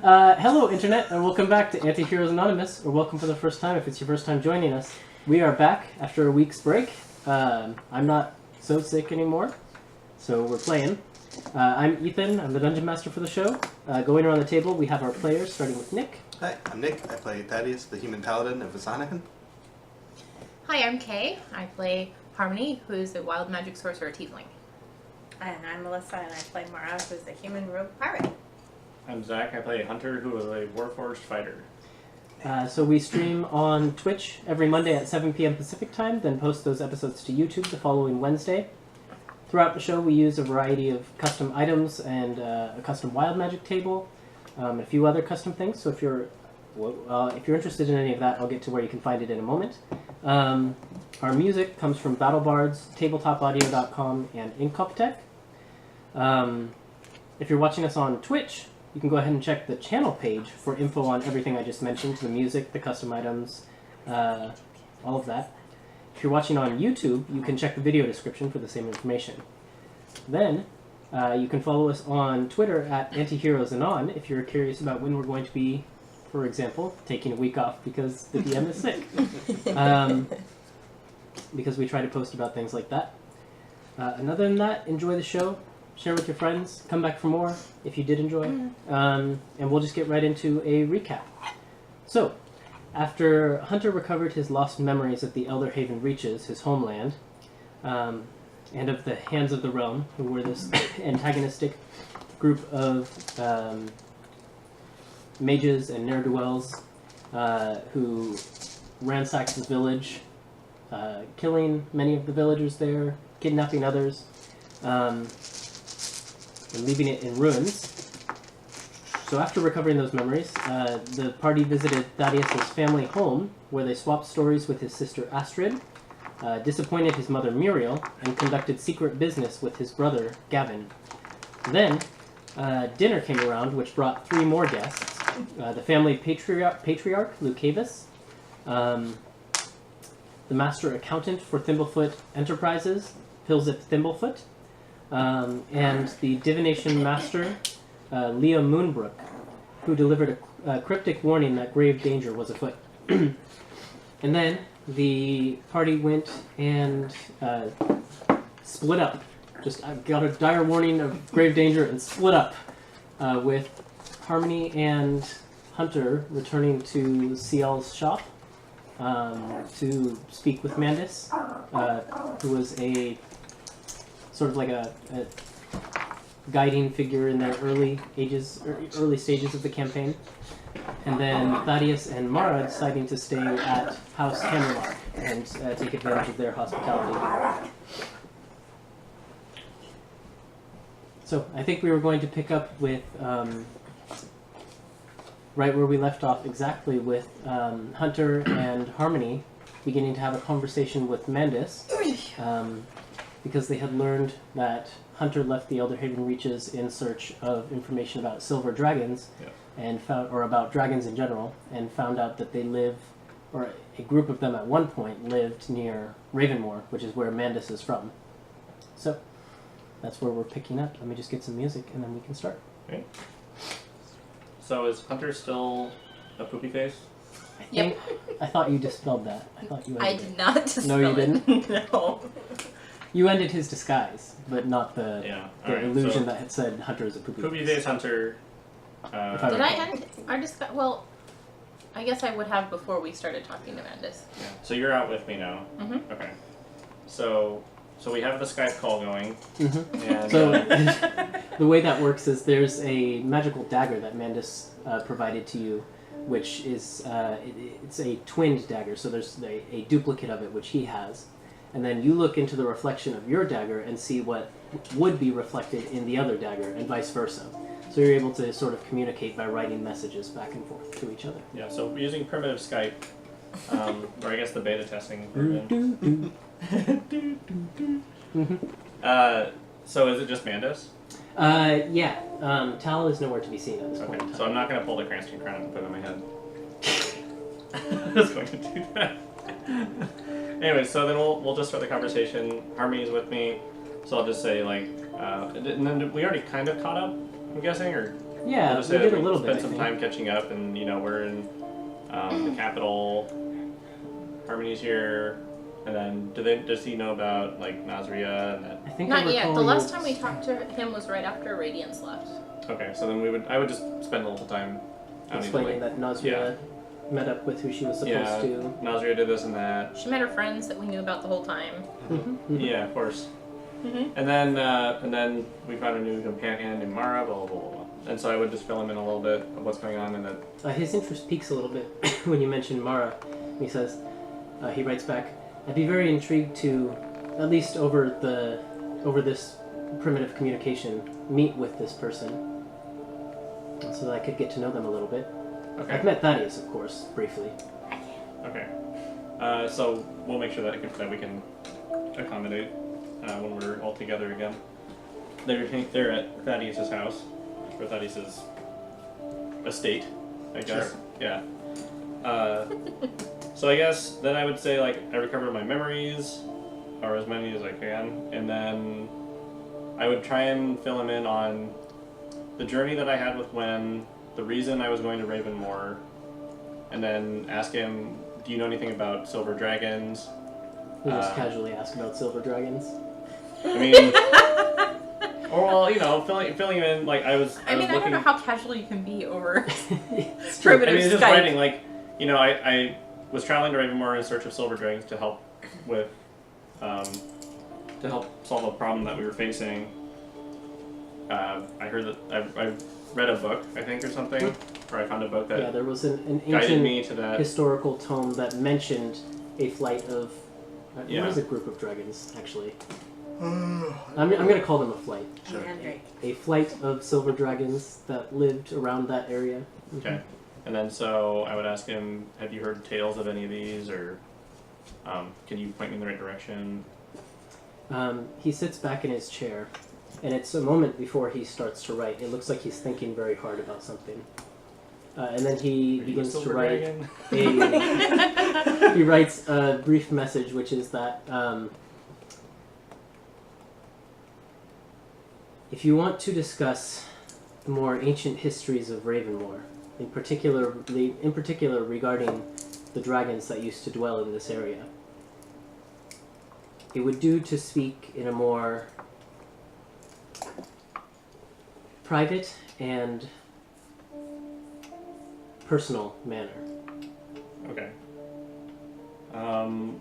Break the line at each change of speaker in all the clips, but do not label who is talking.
Hello, Internet, and welcome back to Antiheroes Anonymous, or welcome for the first time if it's your first time joining us. We are back after a week's break. I'm not so sick anymore, so we're playing. I'm Ethan, I'm the Dungeon Master for the show. Going around the table, we have our players, starting with Nick.
Hi, I'm Nick. I play Thaddeus, the Human Paladin of Vasanakan.
Hi, I'm Kay. I play Harmony, who's a wild magic sorcerer tiefling.
And I'm Melissa, and I play Mara, who's the human rogue pirate.
I'm Zach. I play Hunter, who is a warforged fighter.
So we stream on Twitch every Monday at 7 p.m. Pacific time, then post those episodes to YouTube the following Wednesday. Throughout the show, we use a variety of custom items and a custom wild magic table, and a few other custom things. So if you're interested in any of that, I'll get to where you can find it in a moment. Our music comes from BattleBards, TabletopAudio.com, and Incomptech. If you're watching us on Twitch, you can go ahead and check the channel page for info on everything I just mentioned, the music, the custom items, all of that. If you're watching on YouTube, you can check the video description for the same information. Then, you can follow us on Twitter at AntiheroesAnon if you're curious about when we're going to be, for example, taking a week off because the DM is sick. Because we try to post about things like that. And other than that, enjoy the show. Share with your friends. Come back for more if you did enjoy. And we'll just get right into a recap. So, after Hunter recovered his lost memories of the Elder Haven Reaches, his homeland, and of the Hands of the Realm, who were this antagonistic group of mages and ne'er-do-wells who ransacked the village, killing many of the villagers there, kidnapping others, and leaving it in ruins. So after recovering those memories, the party visited Thaddeus' family home, where they swapped stories with his sister Astrid, disappointed his mother Muriel, and conducted secret business with his brother Gavin. Then, dinner came around, which brought three more guests. The family patriarch, Lucavis, the master accountant for Thimblefoot Enterprises, Pilzip Thimblefoot, and the divination master, Leah Moonbrook, who delivered a cryptic warning that grave danger was afoot. And then the party went and split up. Just got a dire warning of grave danger and split up, with Harmony and Hunter returning to Ciel's shop to speak with Mandus, who was a sort of like a guiding figure in their early stages of the campaign. And then Thaddeus and Mara deciding to stay at House Hammerlock and take advantage of their hospitality. So I think we were going to pick up with right where we left off, exactly with Hunter and Harmony beginning to have a conversation with Mandus, because they had learned that Hunter left the Elder Haven Reaches in search of information about silver dragons, and about dragons in general, and found out that they live, or a group of them at one point lived near Ravenmoor, which is where Mandus is from. So that's where we're picking up. Let me just get some music and then we can start.
Okay. So is Hunter still a poopy face?
Yep.
I thought you dispelled that. I thought you ended
I did not dispel
No, you
it.
didn't?
No.
You ended his disguise, but not the
Alright,
illusion
so
that had said Hunter is a poopy
poopy face Hunter.
Did I end our discussion? Well, I guess I would have before we started talking to Mandus.
Yeah. So you're out with me now.
Mm-hmm.
Okay. So we have the Skype call going.
Mm-hmm.
And
So the way that works is there's a magical dagger that Mandus provided to you, which is it's a twinned dagger. So there's a duplicate of it which he has, and then you look into the reflection of your dagger and see what would be reflected in the other dagger, and vice versa. So you're able to sort of communicate by writing messages back and forth to each other.
yeah, so we're using primitive Skype, or I guess the beta testing version. So is it just Mandus?
Yeah. Tal is nowhere to be seen at this point.
Okay, so I'm not going to pull the Cranston crown and put it on my head. I was going to do that. Anyway, so then we'll just start the conversation. Harmony's with me, so I'll just say, like, and then we already kind of caught up. I'm guessing, or
Yeah,
I'll
we
just say
did
that
a little
spent
bit. I
some
think.
time catching up, and we're in the capital. Harmony's here, and then does he know about like Nazria and that?
I think I
Not yet.
recall
The
you-
last time we talked to him was right after Radiance left.
Okay, so then I would just spend a little time. I don't need to,
explaining that Nazria met up with who she was supposed
yeah,
to.
Nazria did this and that.
She met her friends that we knew about the whole time.
Mm-hmm.
Yeah, of course.
Mm-hmm.
And then we found a new companion named Mara, blah, blah, blah, blah. And so I would just fill him in a little bit of what's going on, and then
His interest peaks a little bit when you mention Mara. He says, he writes back, "I'd be very intrigued to, at least over this primitive communication, meet with this person, so that I could get to know them a little bit.
okay,
I've met Thaddeus, of course, briefly.
okay. So we'll make sure that we can accommodate when we're all together again. They're at Thaddeus's house, or Thaddeus's estate, I guess.
Sure.
Yeah. So I guess then I would say like I recover my memories, or as many as I can, and then I would try and fill him in on the journey that I had with Wen, the reason I was going to Ravenmoor, and then ask him, do you know anything about silver dragons?
We just casually ask about silver dragons.
I mean, or well, filling him in like I was
I
looking.
don't know how casual you can be over
It's
I
primitive
mean, it's just
Skype.
writing like, I was traveling to Ravenmoor in search of silver dragons to help with, to help solve a problem that we were facing. I heard that I read a book, I think, or something, or I found a book
Yeah,
that
there was an
guided
ancient
me to that.
historical tome that mentioned a flight of...
Yeah.
What is a group of dragons, actually? I'm going to call them a flight.
Sure.
Mandrake.
A flight of silver dragons that lived around that area.
Okay. And then so I would ask him, have you heard tales of any of these, or can you point me in the right direction?
He sits back in his chair, and it's a moment before he starts to write. It looks like he's thinking very hard about something. And then he
Are you a
begins to
silver
write.
dragon?
He writes a brief message, which is that if you want to discuss the more ancient histories of Ravenmoor, in particular regarding the dragons that used to dwell in this area, it would do to speak in a more private and personal manner.
Okay.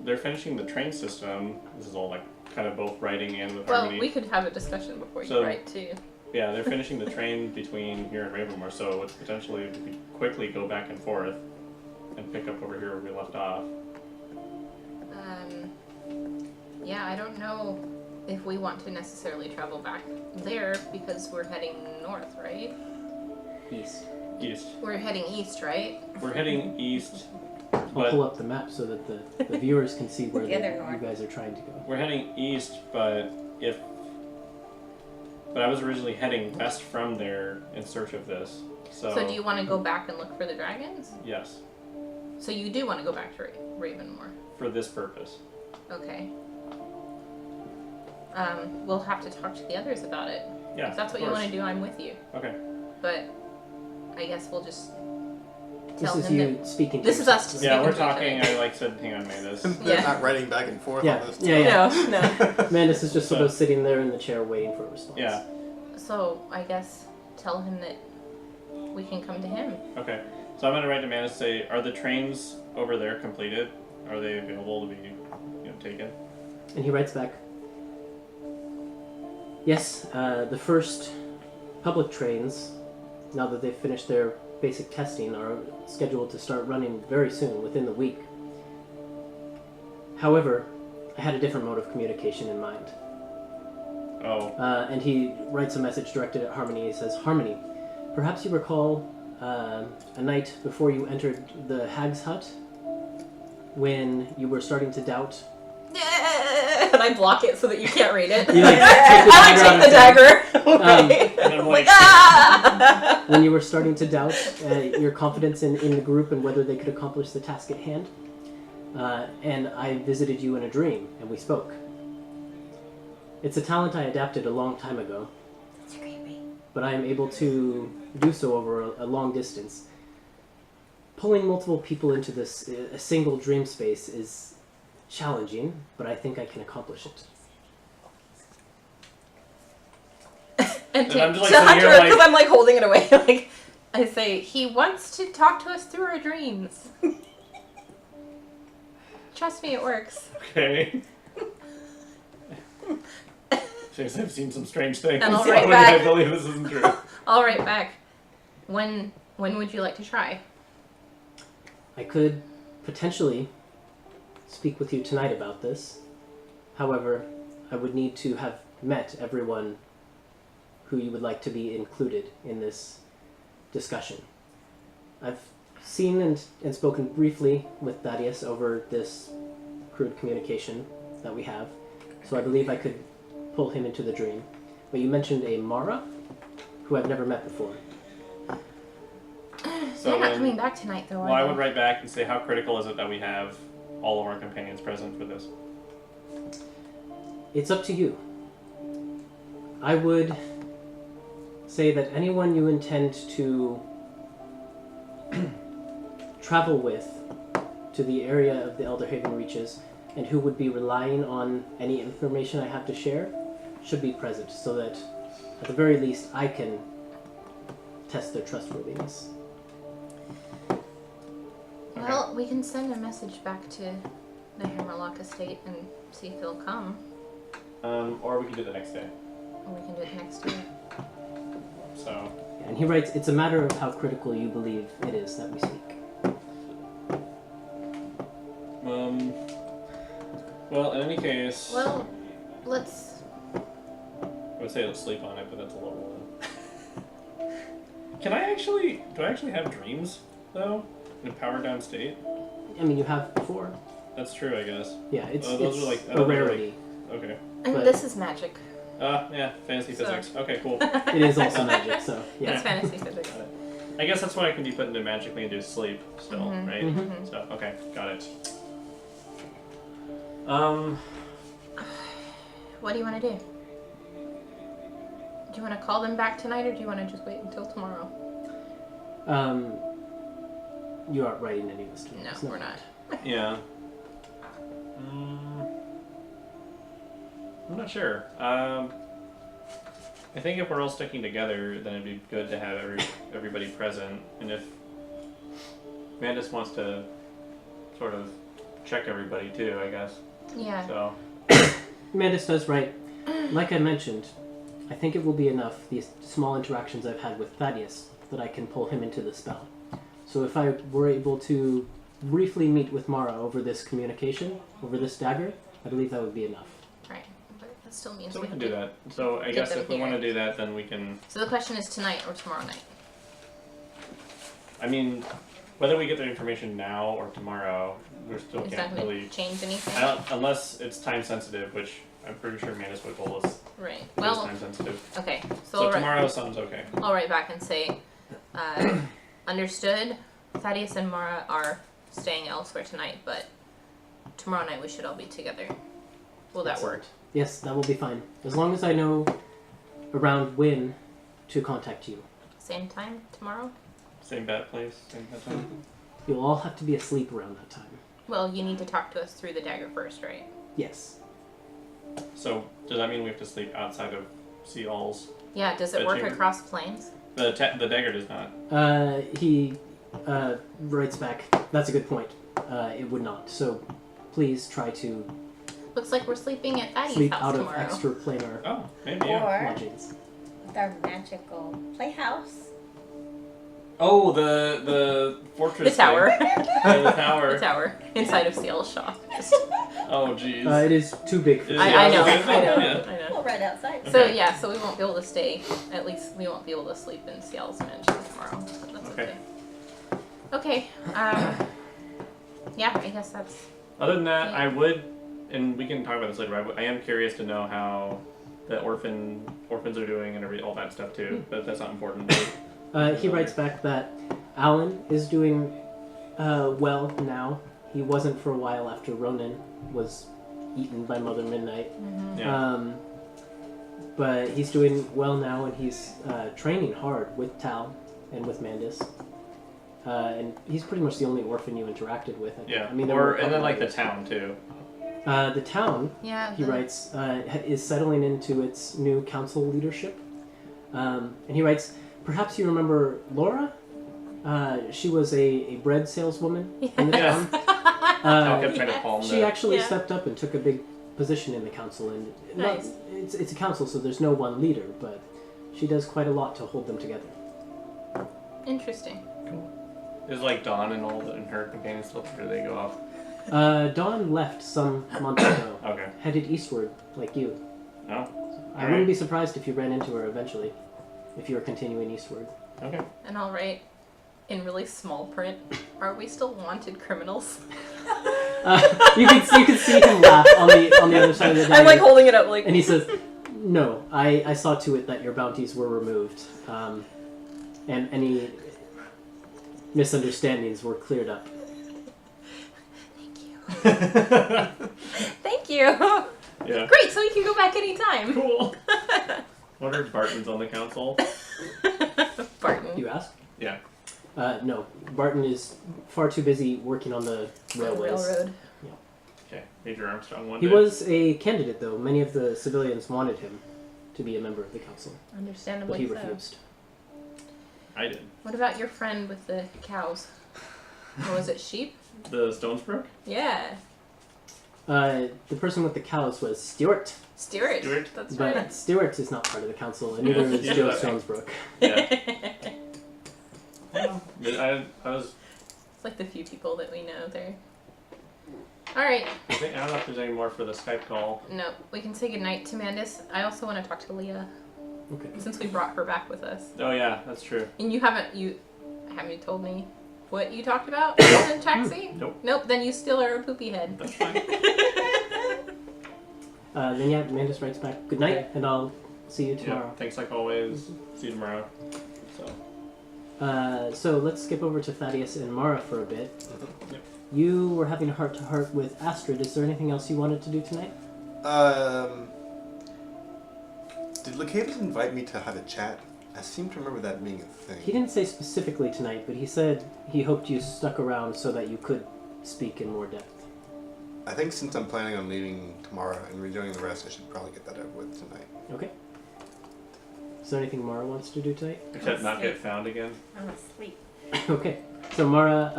They're finishing the train system. This is all like kind of both writing and with
Well,
harmony.
we could have a discussion before
So-
you write too.
Yeah, they're finishing the train between here and Ravenmoor, so it's potentially we could quickly go back and forth and pick up over here where we left off.
Yeah, I don't know if we want to necessarily travel back there because we're heading north, right?
East.
East.
We're heading east, right?
We're heading east,
I'll
but
pull up the map so that the viewers can see where
The other
you
north.
guys are trying to go.
we're heading east, but I was originally heading west from there in search of this. So,
So do you want to go back and look for the dragons?
yes,
So you do want to go back to Ravenmoor.
for this purpose.
Okay. We'll have to talk to the others about it.
Yeah.
If that's what
of
you want
course.
to do, I'm with you.
Okay.
But I guess we'll just
This
tell
is
him
you
that
speaking to
this is
yourself,
us
right?
Yeah, we're
Speaking to each
talking.
other.
I like said, hang on, Mandus.
They're
Yeah.
not writing back and forth
Yeah.
on this.
Yeah, yeah.
No, no.
Mandus is just sort of
So-
sitting there in the chair waiting for a response.
Yeah.
So I guess tell him that we can come to him.
Okay. So I'm gonna write to Mandus to say, are the trains over there completed? Are they available to be, taken?
And he writes back, yes, the first public trains, now that they've finished their basic testing, are scheduled to start running very soon, within the week. However, I had a different mode of communication in mind.
Oh.
And he writes a message directed at Harmony. He says, Harmony, perhaps you recall a night before you entered the Hag's Hut, when you were starting to doubt.
And I block it so that you can't read it.
You, like, take the dagger
I take the dagger.
And I'm
Like,
like,
ah!
When you were starting to doubt your confidence in the group and whether they could accomplish the task at hand. And I visited you in a dream, and we spoke. It's a talent I adapted a long time ago.
That's creepy.
but I am able to do so over a long distance. Pulling multiple people into this a single dream space is challenging, but I think I can accomplish it.
And
I'm just, like,
to
sitting here,
Hunter, because
like-
I'm like holding it away. Like I say, he wants to talk to us through our dreams. Trust me, it works.
Okay. Chase, I've seen some strange things.
And I'll
Why
write
would I
back.
believe this isn't true?
I'll write back. When would you like to try?
I could potentially speak with you tonight about this. However, I would need to have met everyone who you would like to be included in this discussion. I've seen and spoken briefly with Thaddeus over this crude communication that we have, so I believe I could pull him into the dream. But you mentioned a Mara, who I've never met before.
So
They're not
then-
coming back tonight, though.
Well, I
are
would
they?
write back and say, how critical is it that we have all of our companions present for this?
It's up to you. I would say that anyone you intend to travel with to the area of the Elderhaven Reaches and who would be relying on any information I have to share should be present so that at the very least I can test their trustworthiness.
Well, we can send a message back to the Hammerlock estate and see if they'll come.
Or we can do it the next day.
Or we can do it next day.
So,
And he writes, it's a matter of how critical you believe it is that we speak.
well, in any case,
Well, let's.
I would say let's sleep on it, but that's a level one. Do I actually have dreams, though? In a powered down state?
I mean, you have before.
That's true, I guess.
Yeah, it's,
those
it's
are like-
a
those are like-
rarity.
Okay.
And
But-
this is magic.
Yeah, fantasy
So-
physics. Okay, cool.
It is also magic, so yeah.
It's fantasy physics.
Got it. I guess that's what I can be put into magically into sleep still,
Mhm.
right?
Mhm.
So, okay, got it.
What do you want to do? Do you want to call them back tonight, or do you want to just wait until tomorrow?
You aren't writing any of this down.
No,
It's
we're not.
Yeah. I'm not sure. I think if we're all sticking together, then it'd be good to have everybody present. And if Mandus wants to sort of check everybody too, I guess.
Yeah.
So,
Mandus does write, like I mentioned, I think it will be enough, these small interactions I've had with Thaddeus, that I can pull him into the spell. So if I were able to briefly meet with Mara over this communication, over this dagger, I believe that would be enough.
Right. But that still means
so we
have
can do
to-
that. So I
Get
guess
them
if we
here.
want to do that, then we can.
So the question is tonight or tomorrow night.
I mean, whether we get the information now or tomorrow, we still
Is that
can't
going
really.
to change anything?
I don't, unless it's time sensitive, which I'm pretty sure Mandus would told us
Right.
it is
Well,
time sensitive.
okay. So,
So
I'll,
tomorrow sounds okay.
I'll write back and say, understood. Thaddeus and Mara are staying elsewhere tonight, but tomorrow night we should all be together. Will that work?
Yes, that will be fine. As long as I know around when to contact you.
Same time tomorrow?
Same bat place, same bat time.
You'll all have to be asleep around that time.
Well, you need to talk to us through the dagger first, right?
Yes.
So does that mean we have to sleep outside of Sea All's?
Yeah, does it
The
work
chamber?
across planes?
The dagger does not.
He writes back, that's a good point. It would not. So please try to
Looks like we're sleeping at Thaddeus'
sleep
house
out of
tomorrow.
extraplanar
Oh, maybe yeah.
Or
lodgings.
with our magical playhouse.
Oh, the fortress.
The tower.
thing. Yeah, the tower.
The tower. Inside of Seal's shop.
Oh, jeez.
It is too big for
Is
you.
it?
I know,
Yeah.
I know.
Well, right outside.
So
Okay.
yeah, so we won't be able to stay. At least we won't be able to sleep in Seal's mansion tomorrow. But that's
Okay.
okay. Yeah, I guess that's.
Other than that,
Yeah.
I would, and we can talk about this later. I am curious to know how the orphans are doing and all that stuff too. But that's not important.
He writes back that Alan is doing well now. He wasn't for a while after Ronan was eaten by Mother Midnight.
Yeah.
but he's doing well now, and he's training hard with Tal and with Mandus. And he's pretty much the only orphan you interacted with. I think.
Yeah.
I mean, there were a
And then
couple
like the
others.
town too.
The town,
Yeah.
he writes, is settling into its new council leadership. And he writes, perhaps you remember Laura? She was a bread saleswoman in the
Yes.
town.
Tal kept trying to palm
She
the...
actually
Yeah.
stepped up and took a big position in the council. And
Nice.
it's a council, so there's no one leader, but she does quite a lot to hold them together.
Interesting.
Is like Dawn and her companions still, or did they go off?
Dawn left some months ago,
Okay.
headed eastward, like you.
No?
I wouldn't be surprised if you ran into her eventually, if you were continuing eastward.
Okay.
And I'll write in really small print, are we still wanted criminals?
You can see him laugh on the other side of the
I'm like
diamond,
holding it up like.
and he says, "No, I saw to it that your bounties were removed, and any misunderstandings were cleared up."
Thank you.
Yeah.
Great, so we can go back anytime.
Cool. What are Bartons on the council?
Barton.
You ask?
Yeah.
No, Barton is far too busy working on the railways.
Railroad.
Okay. Major Armstrong one
He
day.
was a candidate, though. Many of the civilians wanted him to be a member of the council, but
Understandably
he
so.
refused.
I did.
What about your friend with the cows? Or was it sheep?
The Stonesbrook?
Yeah.
The person with the cows was Stewart,
Stewart.
Stewart?
That's
but
right.
Stewart is not part of the council, and neither
Yeah,
is
you
Joe
know that.
Stonesbrook.
Yeah. I was...
It's like the few people that we know there. Alright.
I don't know if there's any more for the Skype call.
No, we can say goodnight to Mandus. I also want to talk to Leah,
Okay.
since we brought her back with us.
Oh yeah, that's true.
And you haven't told me what you talked about in the taxi?
Nope.
Nope, then you still are a poopy head.
That's fine.
Then yeah, Mandus writes back, "Good night, and I'll see you
Yeah,
tomorrow."
thanks like always. See you tomorrow. So,
So let's skip over to Thaddeus and Mara for a bit.
Yep.
You were having a heart-to-heart with Astrid. Is there anything else you wanted to do tonight?
Did Lucatus invite me to have a chat? I seem to remember that being a thing.
He didn't say specifically tonight, but he said he hoped you stuck around so that you could speak in more depth.
I think since I'm planning on leaving tomorrow and redoing the rest, I should probably get that over with tonight.
Okay. Is there anything Mara wants to do tonight?
except not get found again.
I'm asleep.
Okay. So Mara,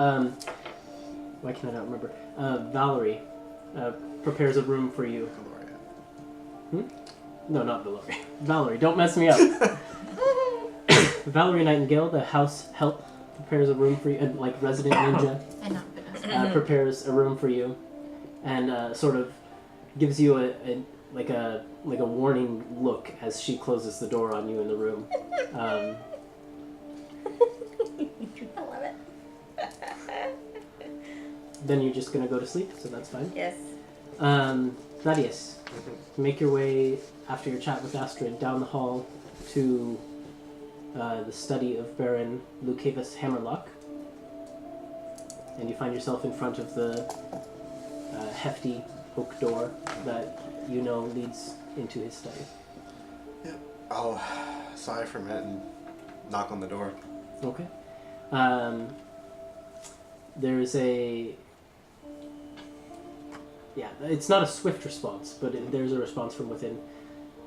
why can I not remember? Valerie prepares a room for you. No, not Valerie. Valerie, don't mess me up. Valerie Nightingale, the house help, prepares a room for you, and like resident ninja,
And not Vanessa.
prepares a room for you, and sort of gives you a warning look as she closes the door on you in the room.
I love it.
Then you're just gonna go to sleep, so that's fine.
Yes.
Thaddeus, make your way after your chat with Astrid down the hall to the study of Baron Lucavius Hammerlock, and you find yourself in front of the hefty oak door that you know leads into his study.
Yep. I'll sigh for a minute and knock on the door.
Okay. There's a... Yeah, it's not a swift response, but there's a response from within.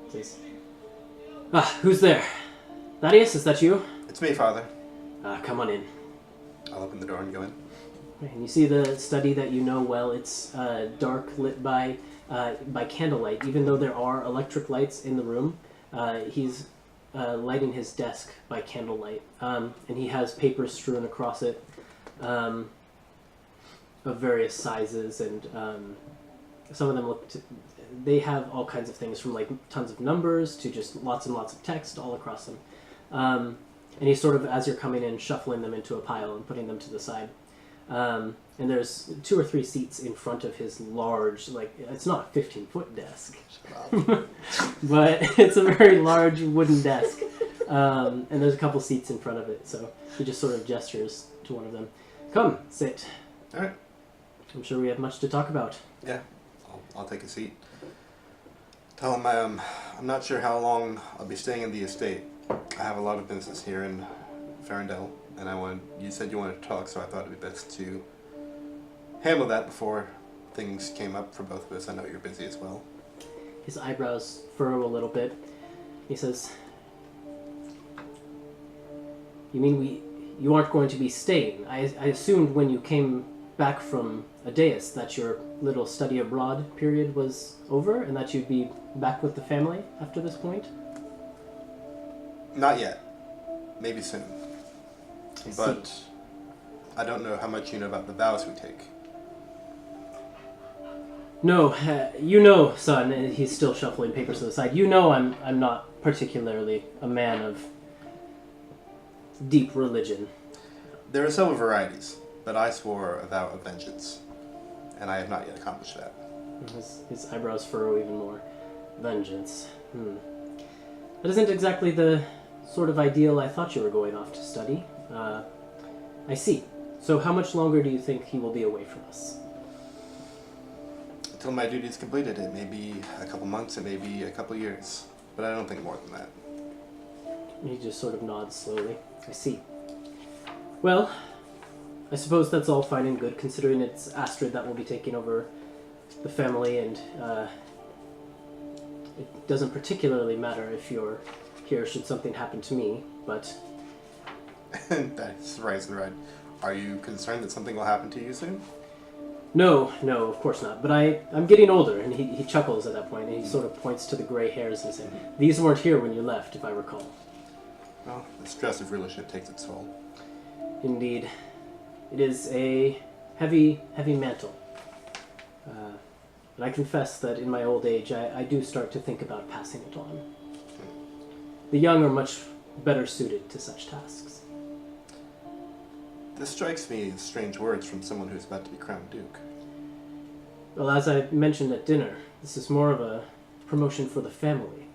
It says, who's there? Thaddeus, is that you?
It's me, Father.
Come on in.
I'll open the door and go in.
And you see the study that you know well. It's dark, lit by candlelight. Even though there are electric lights in the room, he's lighting his desk by candlelight. And he has papers strewn across it of various sizes, and some of them they have all kinds of things, from like tons of numbers to just lots and lots of text all across them. And he's sort of, as you're coming in, shuffling them into a pile and putting them to the side. And there's 2 or 3 seats in front of his large, like, it's not a 15-foot desk, but it's a very large wooden desk. And there's a couple seats in front of it, so he just sort of gestures to one of them. Come, sit.
All right.
I'm sure we have much to talk about.
Yeah. I'll take a seat. Tell him I'm not sure how long I'll be staying in the estate. I have a lot of business here in Farandel, and you said you wanted to talk, so I thought it'd be best to handle that before things came up for both of us. I know you're busy as well.
His eyebrows furrow a little bit. He says, "You mean you aren't going to be staying? I assumed when you came back from Adeus that your little study abroad period was over and that you'd be back with the family after this point?"
Not yet. Maybe soon.
I
But
see.
I don't know how much you know about the vows we take.
No, you know, son, and he's still shuffling papers to the side. You know I'm not particularly a man of deep religion.
There are several varieties, but I swore a vow of vengeance, and I have not yet accomplished that.
His eyebrows furrow even more. Vengeance. That isn't exactly the sort of ideal I thought you were going off to study. I see. So how much longer do you think he will be away from us?
Until my duty is completed, it may be a couple months, it may be a couple years, but I don't think more than that.
He just sort of nods slowly. I see. Well, I suppose that's all fine and good, considering it's Astrid that will be taking over the family, and it doesn't particularly matter if you're here should something happen to me, but...
That's right and right. Are you concerned that something will happen to you soon?
No, of course not. But I'm getting older, and he chuckles at that point, and he sort of points to the gray hairs and says, "These weren't here when you left, if I recall."
Well, the stress of rulership takes its toll.
Indeed. It is a heavy, heavy mantle. And I confess that in my old age, I do start to think about passing it on. The young are much better suited to such tasks.
This strikes me as strange words from someone who's about to be crowned duke.
Well, as I mentioned at dinner, this is more of a promotion for the family.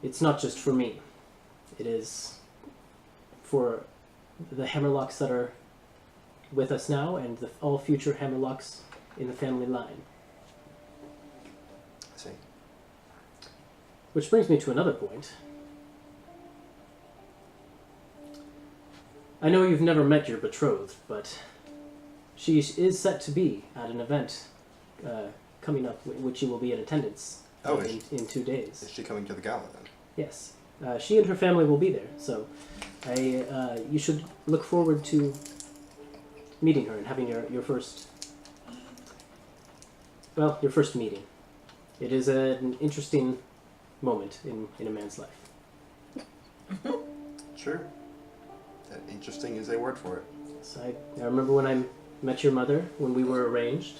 It's not just for me. It is for the Hammerlocks that are with us now and all future Hammerlocks in the family line.
I see.
Which brings me to another point. I know you've never met your betrothed, but she is set to be at an event coming up, which you will be in attendance in 2 days.
Is she coming to the gala then?
Yes. She and her family will be there, so you should look forward to meeting her and having your first meeting. It is an interesting moment in a man's life.
Sure. That interesting is a word for it.
So I remember when I met your mother, when we were arranged.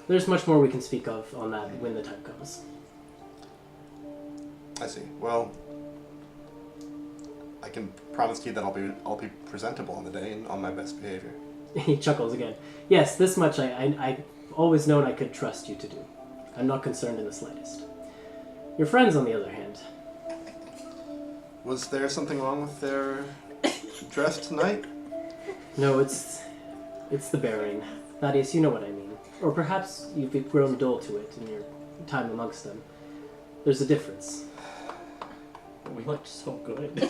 There's much more we can speak of on that when the time comes.
I see. Well, I can promise you that I'll be presentable on the day and on my best behavior.
He chuckles again. Yes, this much I always known I could trust you to do. I'm not concerned in the slightest. Your friends, on the other hand.
Was there something wrong with their dress tonight?
No, it's the bearing. Thaddeus, you know what I mean. Or perhaps you've grown dull to it in your time amongst them. There's a difference.
We looked so good.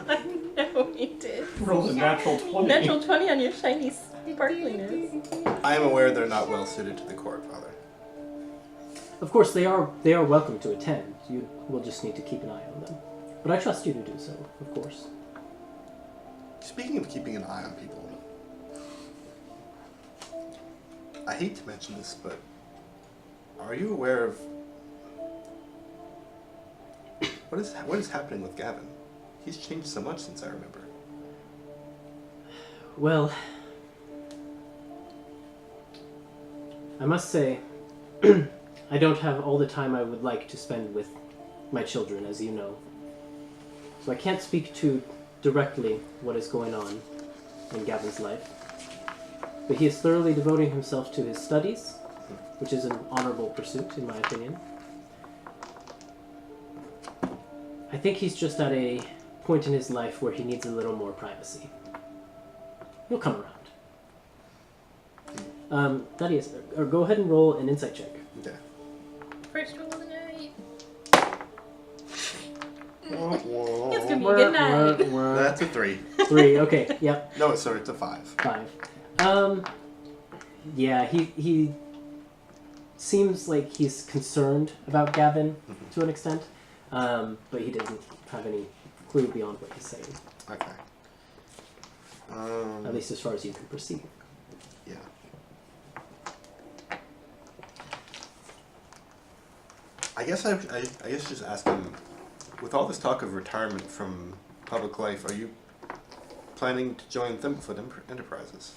I know you did.
Rolled a natural 20.
Natural 20 on your shiny sparkliness.
I am aware they're not well suited to the court, Father.
Of course, they are welcome to attend. You will just need to keep an eye on them. But I trust you to do so, of course.
Speaking of keeping an eye on people, I hate to mention this, but are you aware of what is happening with Gavin? He's changed so much since I remember.
Well, I must say, I don't have all the time I would like to spend with my children, as you know. So I can't speak to directly what is going on in Gavin's life. But he is thoroughly devoting himself to his studies, which is an honorable pursuit, in my opinion. I think he's just at a point in his life where he needs a little more privacy. He'll come around. Thaddeus, or go ahead and roll an insight check.
Okay.
First roll of the night.
Whoa.
It's gonna be a good night.
That's a 3.
3, okay, yep.
No, sorry, it's a 5.
5. Yeah, he seems like he's concerned about Gavin to an extent, but he doesn't have any clue beyond what he's saying,
Okay.
at least as far as you can perceive.
Yeah. I guess I guess just ask him, with all this talk of retirement from public life, are you planning to join Thimblefoot Enterprises?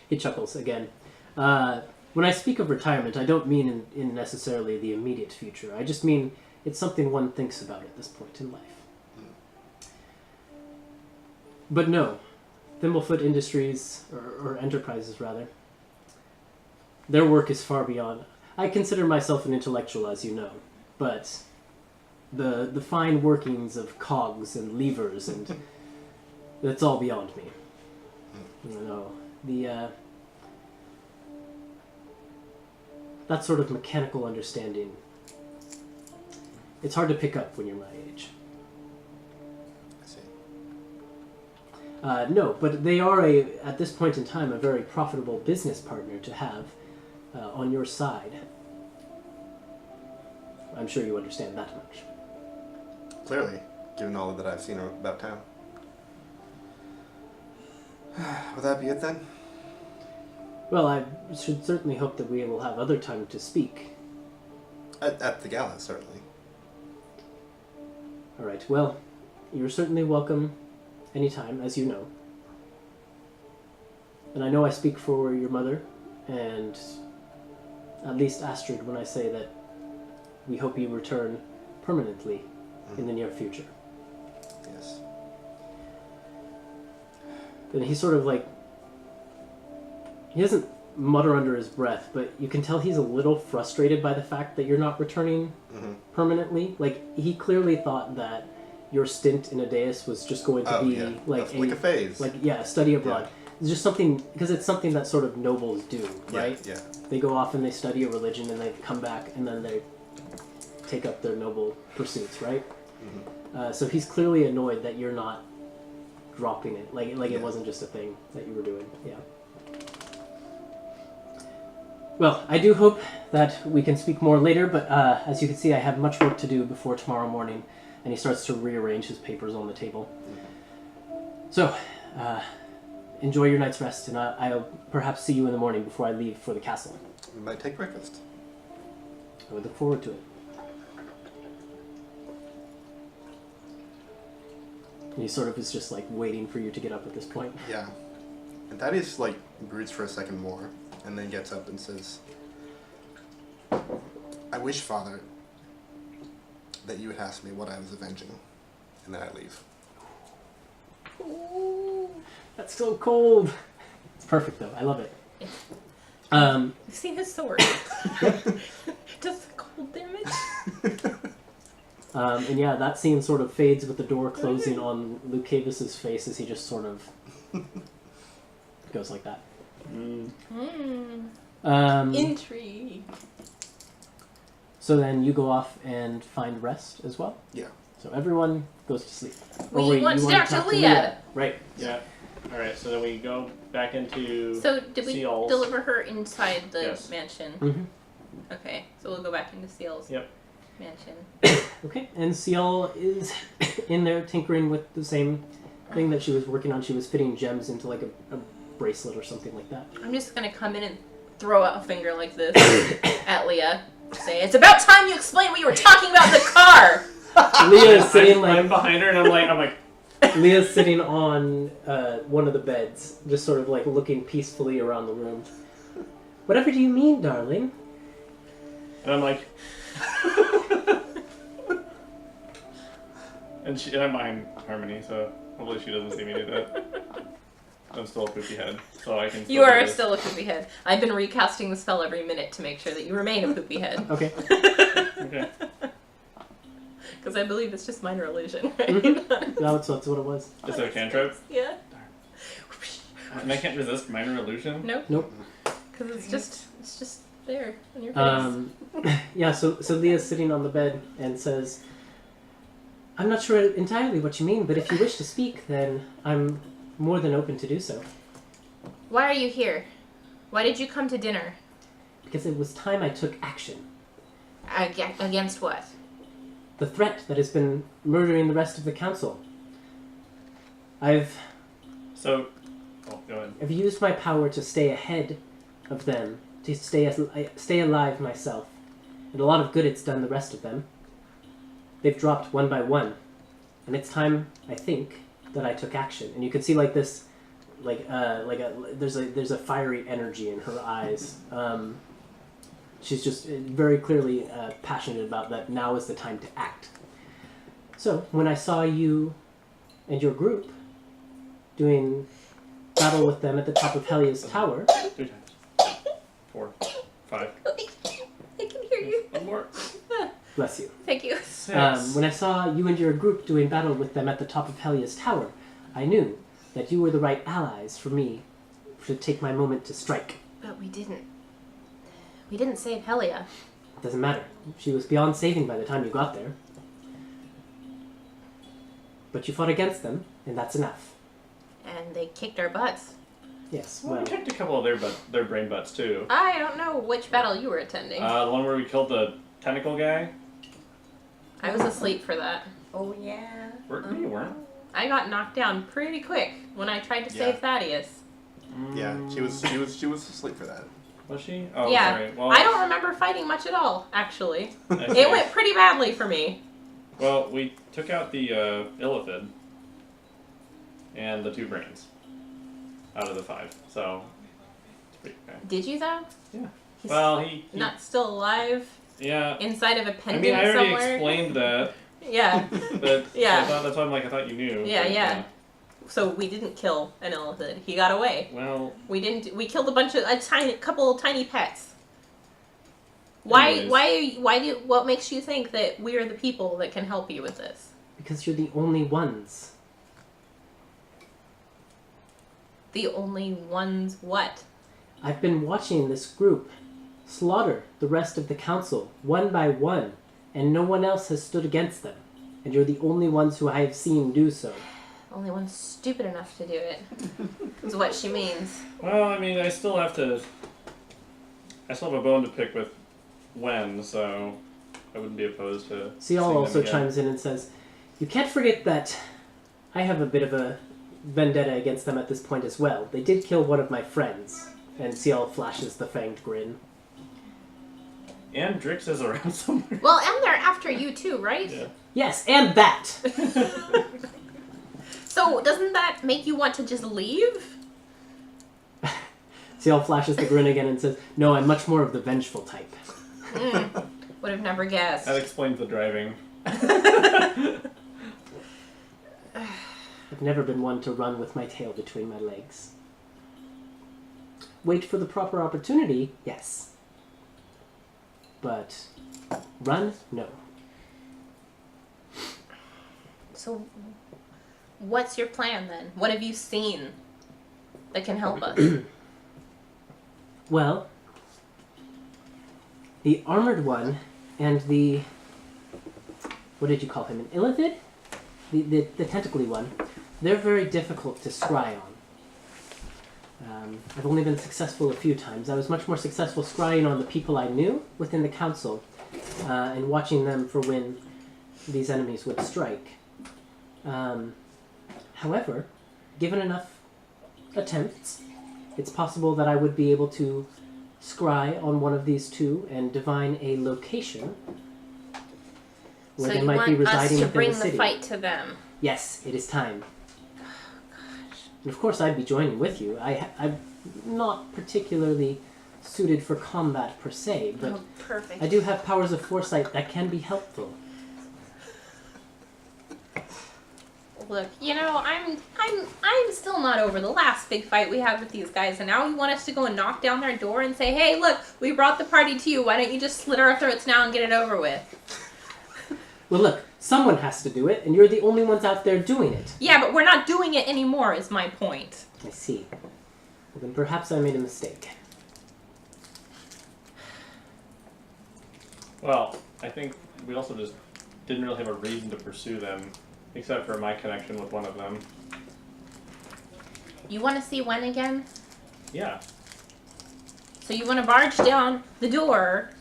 He chuckles again. When I speak of retirement, I don't mean in necessarily the immediate future. I just mean it's something one thinks about at this point in life. But no, Thimblefoot Industries, or Enterprises rather, their work is far beyond. I consider myself an intellectual, as you know, but the fine workings of cogs and levers and that's all beyond me. No, that sort of mechanical understanding, it's hard to pick up when you're my age.
I see.
No, but they are at this point in time, a very profitable business partner to have on your side. I'm sure you understand that much.
Clearly, given all that I've seen about town. Will that be it then?
Well, I should certainly hope that we will have other time to speak.
At the gala, certainly.
All right, well, you're certainly welcome anytime, as you know. And I know I speak for your mother, and at least Astrid, when I say that we hope you return permanently in the near future.
Yes.
And he sort of like, he doesn't mutter under his breath, but you can tell he's a little frustrated by the fact that you're not returning permanently. Like, he clearly thought that your stint in Aedeus was just going to be like
a phase.
Like, yeah, a study abroad. It's just something, because it's something that sort of nobles do, right?
Yeah.
They go off and they study a religion and they come back and then they take up their noble pursuits, right? So he's clearly annoyed that you're not dropping it. Like it wasn't just a thing that you were doing. Yeah. Well, I do hope that we can speak more later, but as you can see, I have much work to do before tomorrow morning, and he starts to rearrange his papers on the table. So, enjoy your night's rest, and I'll perhaps see you in the morning before I leave for the castle.
We might take breakfast.
I would look forward to it. And he sort of is just like waiting for you to get up at this point.
Yeah. And Thaddeus like broods for a second more, and then gets up and says, I wish, Father, that you would ask me what I was avenging. And then I leave.
Ooh, that's so cold. It's perfect though. I love it.
You've seen his sword. Does cold damage?
And yeah, that scene sort of fades with the door closing on Lucavis's face as he just sort of goes like that.
Intrigue.
So then you go off and find rest as well?
Yeah.
So everyone goes to sleep.
We want to talk to Leah.
Right.
Yeah. All right. So then we go back into.
So did we
Seal's.
deliver her inside the
Yes.
mansion?
Mm-hmm.
Okay, so we'll go back into Seal's
Yep.
mansion.
Okay, and Ciel is in there tinkering with the same thing that she was working on. She was fitting gems into like a bracelet or something like that.
I'm just gonna come in and throw out a finger like this at Leah. Say, it's about time you explain what you were talking about in the car!
Leah is sitting
I'm behind her and I'm like.
Leah's sitting on one of the beds, just sort of like looking peacefully around the room. Whatever do you mean, darling?
And I'm like. and I'm behind Harmony, so hopefully she doesn't see me do that. I'm still a poopy head, so I can.
You are still a poopy head. I've been recasting the spell every minute to make sure that you remain a poopy head.
Okay.
Okay.
Because I believe it's just minor illusion, right?
Mm-hmm. No, that's what it was.
Is there a cantrip?
Yeah.
And I can't resist minor illusion?
Nope. Because it's just there in your face.
Yeah, so Leah's sitting on the bed and says, I'm not sure entirely what you mean, but if you wish to speak, then I'm more than open to do so.
Why are you here? Why did you come to dinner?
Because it was time I took action.
Against what?
The threat that has been murdering the rest of the council.
So, go ahead.
I've used my power to stay ahead of them, to stay alive myself. And a lot of good it's done the rest of them. They've dropped one by one. And it's time, I think, that I took action. And you can see like this, there's a fiery energy in her eyes. She's just very clearly passionate about that now is the time to act. So, when I saw you and your group doing battle with them at the top of Helia's tower...
3 times. 4. 5.
I can hear you.
One more.
Bless you.
Thank you.
6.
When I saw you and your group doing battle with them at the top of Helia's tower, I knew that you were the right allies for me to take my moment to strike.
But we didn't. We didn't save Helia.
It doesn't matter. She was beyond saving by the time you got there. But you fought against them, and that's enough.
And they kicked our butts.
Yes,
Well,
well...
we kicked a couple of their brain butts, too.
I don't know which battle you were attending.
The one where we killed the tentacle guy?
I was asleep for that.
Oh yeah.
You weren't?
I got knocked down pretty quick when I tried to save Thaddeus.
Yeah, she was asleep for that.
Was she? Oh,
Yeah.
sorry. Well,
I don't remember fighting much at all, actually.
I see.
It went pretty badly for me.
Well, we took out the illithid and the 2 brains out of the 5, so it's pretty okay.
Did you, though?
Yeah.
He's
Well, he
not still alive
yeah.
inside of a
I
pendant
mean, I already
somewhere?
explained that,
Yeah.
but
Yeah.
that's why I'm like, I thought you knew.
Yeah,
but,
yeah. So we didn't kill an illithid. He got away.
Well,
We didn't. We killed a couple of tiny pets. Why?
Anyways.
What makes you think that we are the people that can help you with this?
Because you're the only ones.
The only ones what?
I've been watching this group slaughter the rest of the council, one by one, and no one else has stood against them. And you're the only ones who I have seen do so.
Only one stupid enough to do it. Is what she means.
well, I mean, I still have a bone to pick with Wen, so I wouldn't be opposed to
Cial
seeing them
also
again.
chimes in and says, you can't forget that I have a bit of a vendetta against them at this point as well. They did kill one of my friends. And Cial flashes the fanged grin.
And Drix is around somewhere.
Well, and they're after you too, right?
Yeah.
Yes, and that!
So doesn't that make you want to just leave?
Cial flashes the grin again and says, no, I'm much more of the vengeful type.
Would have never guessed.
That explains the driving.
I've never been one to run with my tail between my legs. Wait for the proper opportunity, yes. But run, no.
So, what's your plan then? What have you seen that can help us?
Well, the armored one and the... What did you call him? An illithid? The tentacly one. They're very difficult to scry on. I've only been successful a few times. I was much more successful scrying on the people I knew within the council and watching them for when these enemies would strike. However, given enough attempts, it's possible that I would be able to scry on one of these 2 and divine a location where
So
they
you
might
want
be
us
residing
to
within
bring
the
the
city.
fight to them?
Yes, it is time. And of course I'd be joining with you. I'm not particularly suited for combat per se, but
Oh, perfect.
I do have powers of foresight that can be helpful.
Look, I'm still not over the last big fight we had with these guys, and now you want us to go and knock down their door and say, "Hey, look, we brought the party to you. Why don't you just slit our throats now and get it over with?"
Well, look, someone has to do it, and you're the only ones out there doing it.
Yeah, but we're not doing it anymore. Is my point.
I see. Well, then perhaps I made a mistake.
Well, I think we also just didn't really have a reason to pursue them, except for my connection with one of them.
You want to see Wen again?
Yeah.
So you want to barge down the door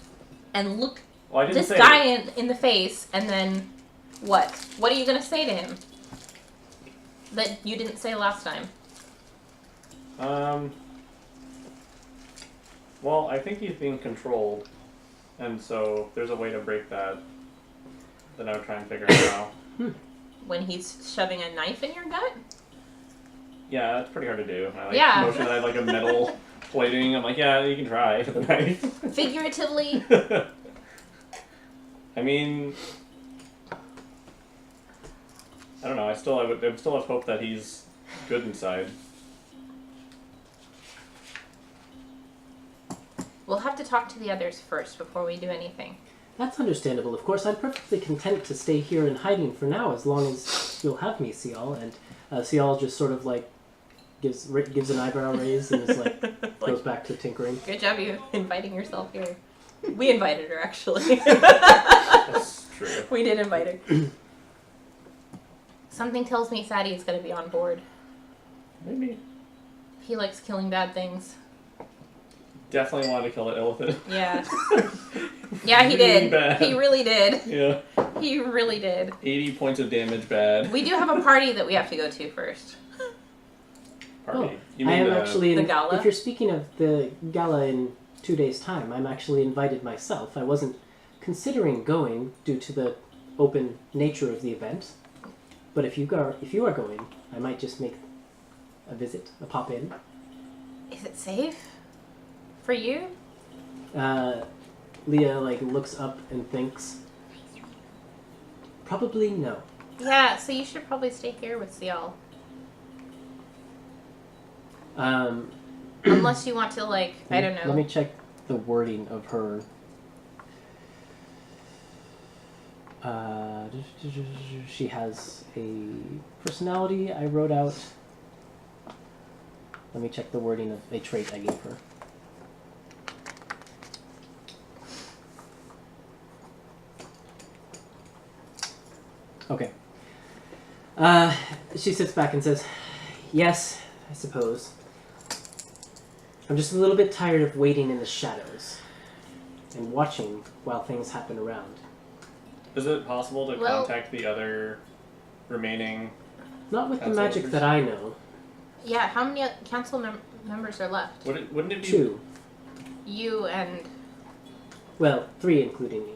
and look
Well, I didn't
this
say
guy in the face, and then what? What are you going to say to him that you didn't say last time?
Well, I think he's being controlled, and so if there's a way to break that, then I would try and figure out how.
When he's shoving a knife in your gut?
Yeah, that's pretty hard to do. I
Yeah.
motion that I have like a metal plating. I'm like, yeah, you can try with a knife.
Figuratively?
I mean, I don't know. I would still have hope that he's good inside.
We'll have to talk to the others first before we do anything.
That's understandable. Of course, I'm perfectly content to stay here in hiding for now, as long as you'll have me, Cial. And Cial just sort of like gives an eyebrow raise and is like goes back to tinkering.
Good job you inviting yourself here. We invited her, actually.
That's true.
We did invite her. Something tells me Sadie is going to be on board.
Maybe.
He likes killing bad things.
Definitely wanted to kill that elephant.
Yeah. Yeah, he
Really
did.
bad.
He really did.
Yeah.
He really did.
80 points of damage bad.
We do have a party that we have to go to first.
Party.
Oh,
You
I
mean
am actually
the gala?
If you're speaking of the gala in 2 days' time, I'm actually invited myself. I wasn't considering going due to the open nature of the event, but if you are going, I might just make a visit, a pop in.
Is it safe? For you?
Leah looks up and thinks. Probably no.
Yeah, so you should probably stay here with Cial. Unless you want to, I don't know.
Let me check the wording of her. She has a personality I wrote out. Let me check the wording of a trait I gave her. Okay. She sits back and says, "Yes, I suppose. I'm just a little bit tired of waiting in the shadows and watching while things happen around.
Is it possible to
Well-
contact the other remaining?
Not with the
Council
magic
members?
that I know.
Yeah, how many council members are left?
Wouldn't it be
2.
You and...
Well, 3 including me.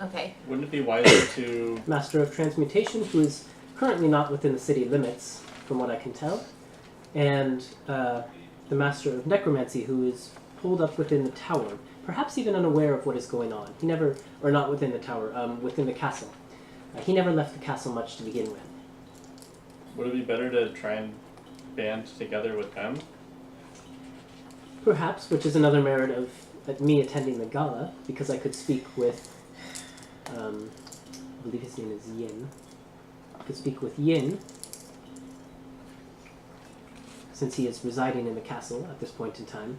Okay.
Wouldn't it be wiser to?
Master of Transmutation, who is currently not within the city limits, from what I can tell. And the Master of Necromancy, who is pulled up within the tower, perhaps even unaware of what is going on. He never, or not within the tower, within the castle. He never left the castle much to begin with.
Would it be better to try and band together with them?
Perhaps, which is another merit of me attending the gala, because I could speak with, I believe his name is Yin. I could speak with Yin, since he is residing in the castle at this point in time.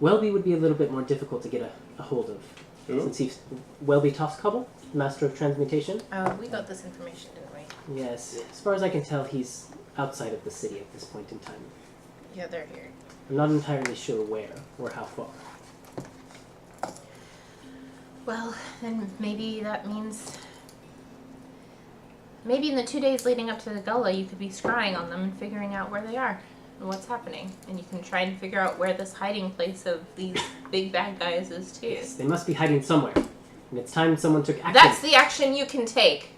Welby would be a little bit more difficult to get a hold of.
Who?
Since he's Welby Tosscobble, Master of Transmutation.
Oh, we got this information, didn't we?
Yes, as far as I can tell, he's outside of the city at this point in time.
Yeah, they're here.
I'm not entirely sure where or how far.
Well, then maybe that means... Maybe in the 2 days leading up to the gala, you could be scrying on them and figuring out where they are and what's happening. And you can try and figure out where this hiding place of these big bad guys is, too.
Yes, they must be hiding somewhere. And it's time someone took action.
That's the action you can take.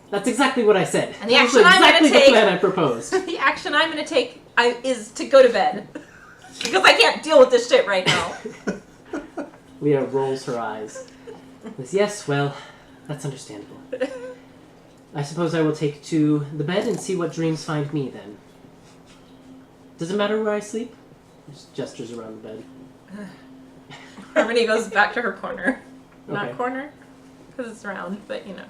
That's exactly what I said.
And the
That's
action I'm
exactly
gonna take-
the plan I proposed.
The action I'm going to take is to go to bed. Because I can't deal with this shit right now.
Leah rolls her eyes. Says, yes, well, that's understandable. I suppose I will take to the bed and see what dreams find me then. Does it matter where I sleep? Just gestures around the bed.
Harmony goes back to her corner.
Okay.
Not corner, because it's round, but you know.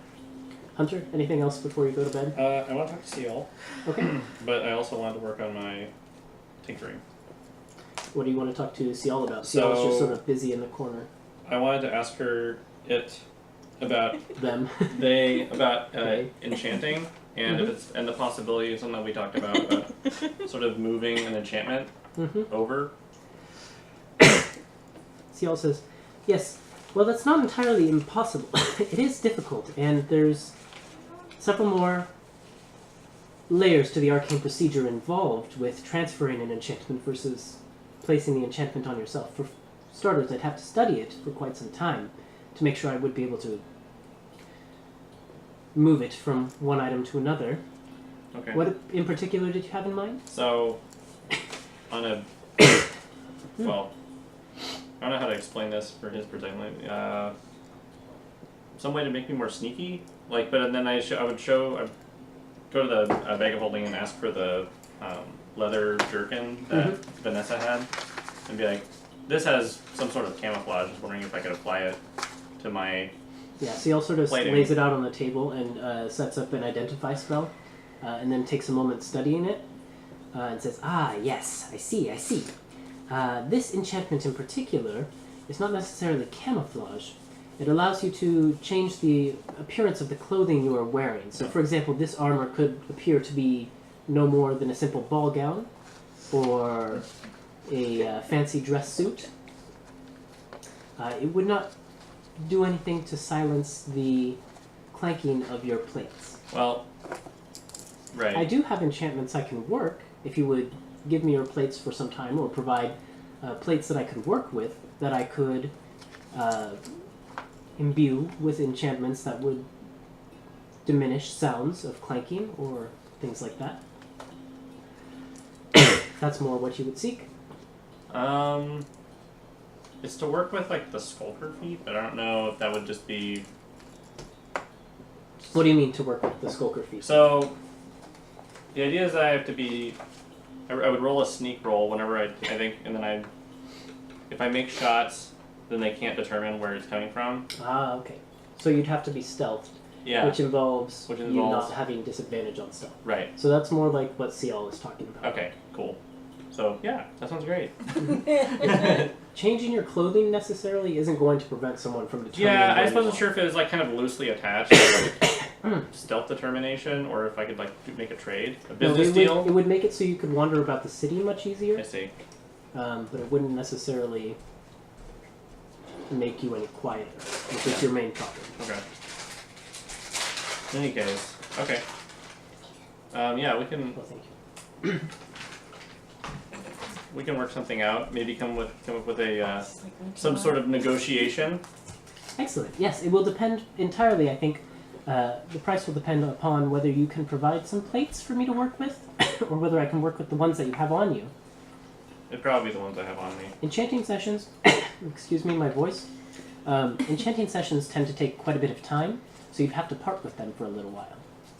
Hunter, anything else before you go to bed?
I want to talk to Seal,
Okay.
but I also wanted to work on my tinkering.
What do you want to talk to Ciel about? Ciel's just sort of busy in the corner.
I wanted to ask her about
Them.
about enchanting and if it's and the possibility of something that we talked about sort of moving an enchantment over.
Ciel says, yes, well, that's not entirely impossible. It is difficult, and there's several more layers to the arcane procedure involved with transferring an enchantment versus placing the enchantment on yourself. For starters, I'd have to study it for quite some time to make sure I would be able to move it from one item to another.
Okay.
What in particular did you have in mind?
So, on a well, I don't know how to explain this for his particular. Some way to make me more sneaky, like. But then I'd go to the bag of holding and ask for the leather jerkin that Vanessa had, and be like, "This has some sort of camouflage. I was wondering if I could apply it to my."
Yeah, Ciel sort of
plating.
lays it out on the table and sets up an identify spell, and then takes a moment studying it, and says, "Ah, yes, I see. This enchantment in particular is not necessarily camouflage. It allows you to change the appearance of the clothing you are wearing. So, for example, this armor could appear to be no more than a simple ball gown, or a fancy dress suit. It would not do anything to silence the clanking of your plates.
Well, right.
I do have enchantments I can work, if you would give me your plates for some time, or provide plates that I could work with, that I could imbue with enchantments that would diminish sounds of clanking, or things like that. That's more what you would seek.
It's to work with like the sculptor feet, but I don't know if that would just be.
What do you mean to work with the skulker feat?
So, the idea is that I have to be. I would roll a sneak roll whenever I think, and then if I make shots, then they can't determine where it's coming from.
Ah, okay. So you'd have to be stealthed,
Yeah.
which involves you
involves-
not having disadvantage on stealth.
Right.
So that's more like what Ciel is talking about.
Okay. Cool. So yeah, that sounds great.
Changing your clothing necessarily isn't going to prevent someone from determining.
Yeah, I
where
just
you
wasn't
are.
sure if it was like kind of loosely attached, to, like, stealth determination, or if I could like make a trade, a business deal.
It would make it so you could wander about the city much easier.
I see.
But it wouldn't necessarily make you any quieter, which is your main problem.
Okay. In any case, okay. Yeah, we can
Well, thank you.
work something out. Maybe come up with a some sort of negotiation.
Excellent. Yes, it will depend entirely, I think. The price will depend upon whether you can provide some plates for me to work with, or whether I can work with the ones that you have on you.
It'd probably be the ones I have on me.
Enchanting sessions, excuse me, my voice. Enchanting sessions tend to take quite a bit of time, so you'd have to part with them for a little while.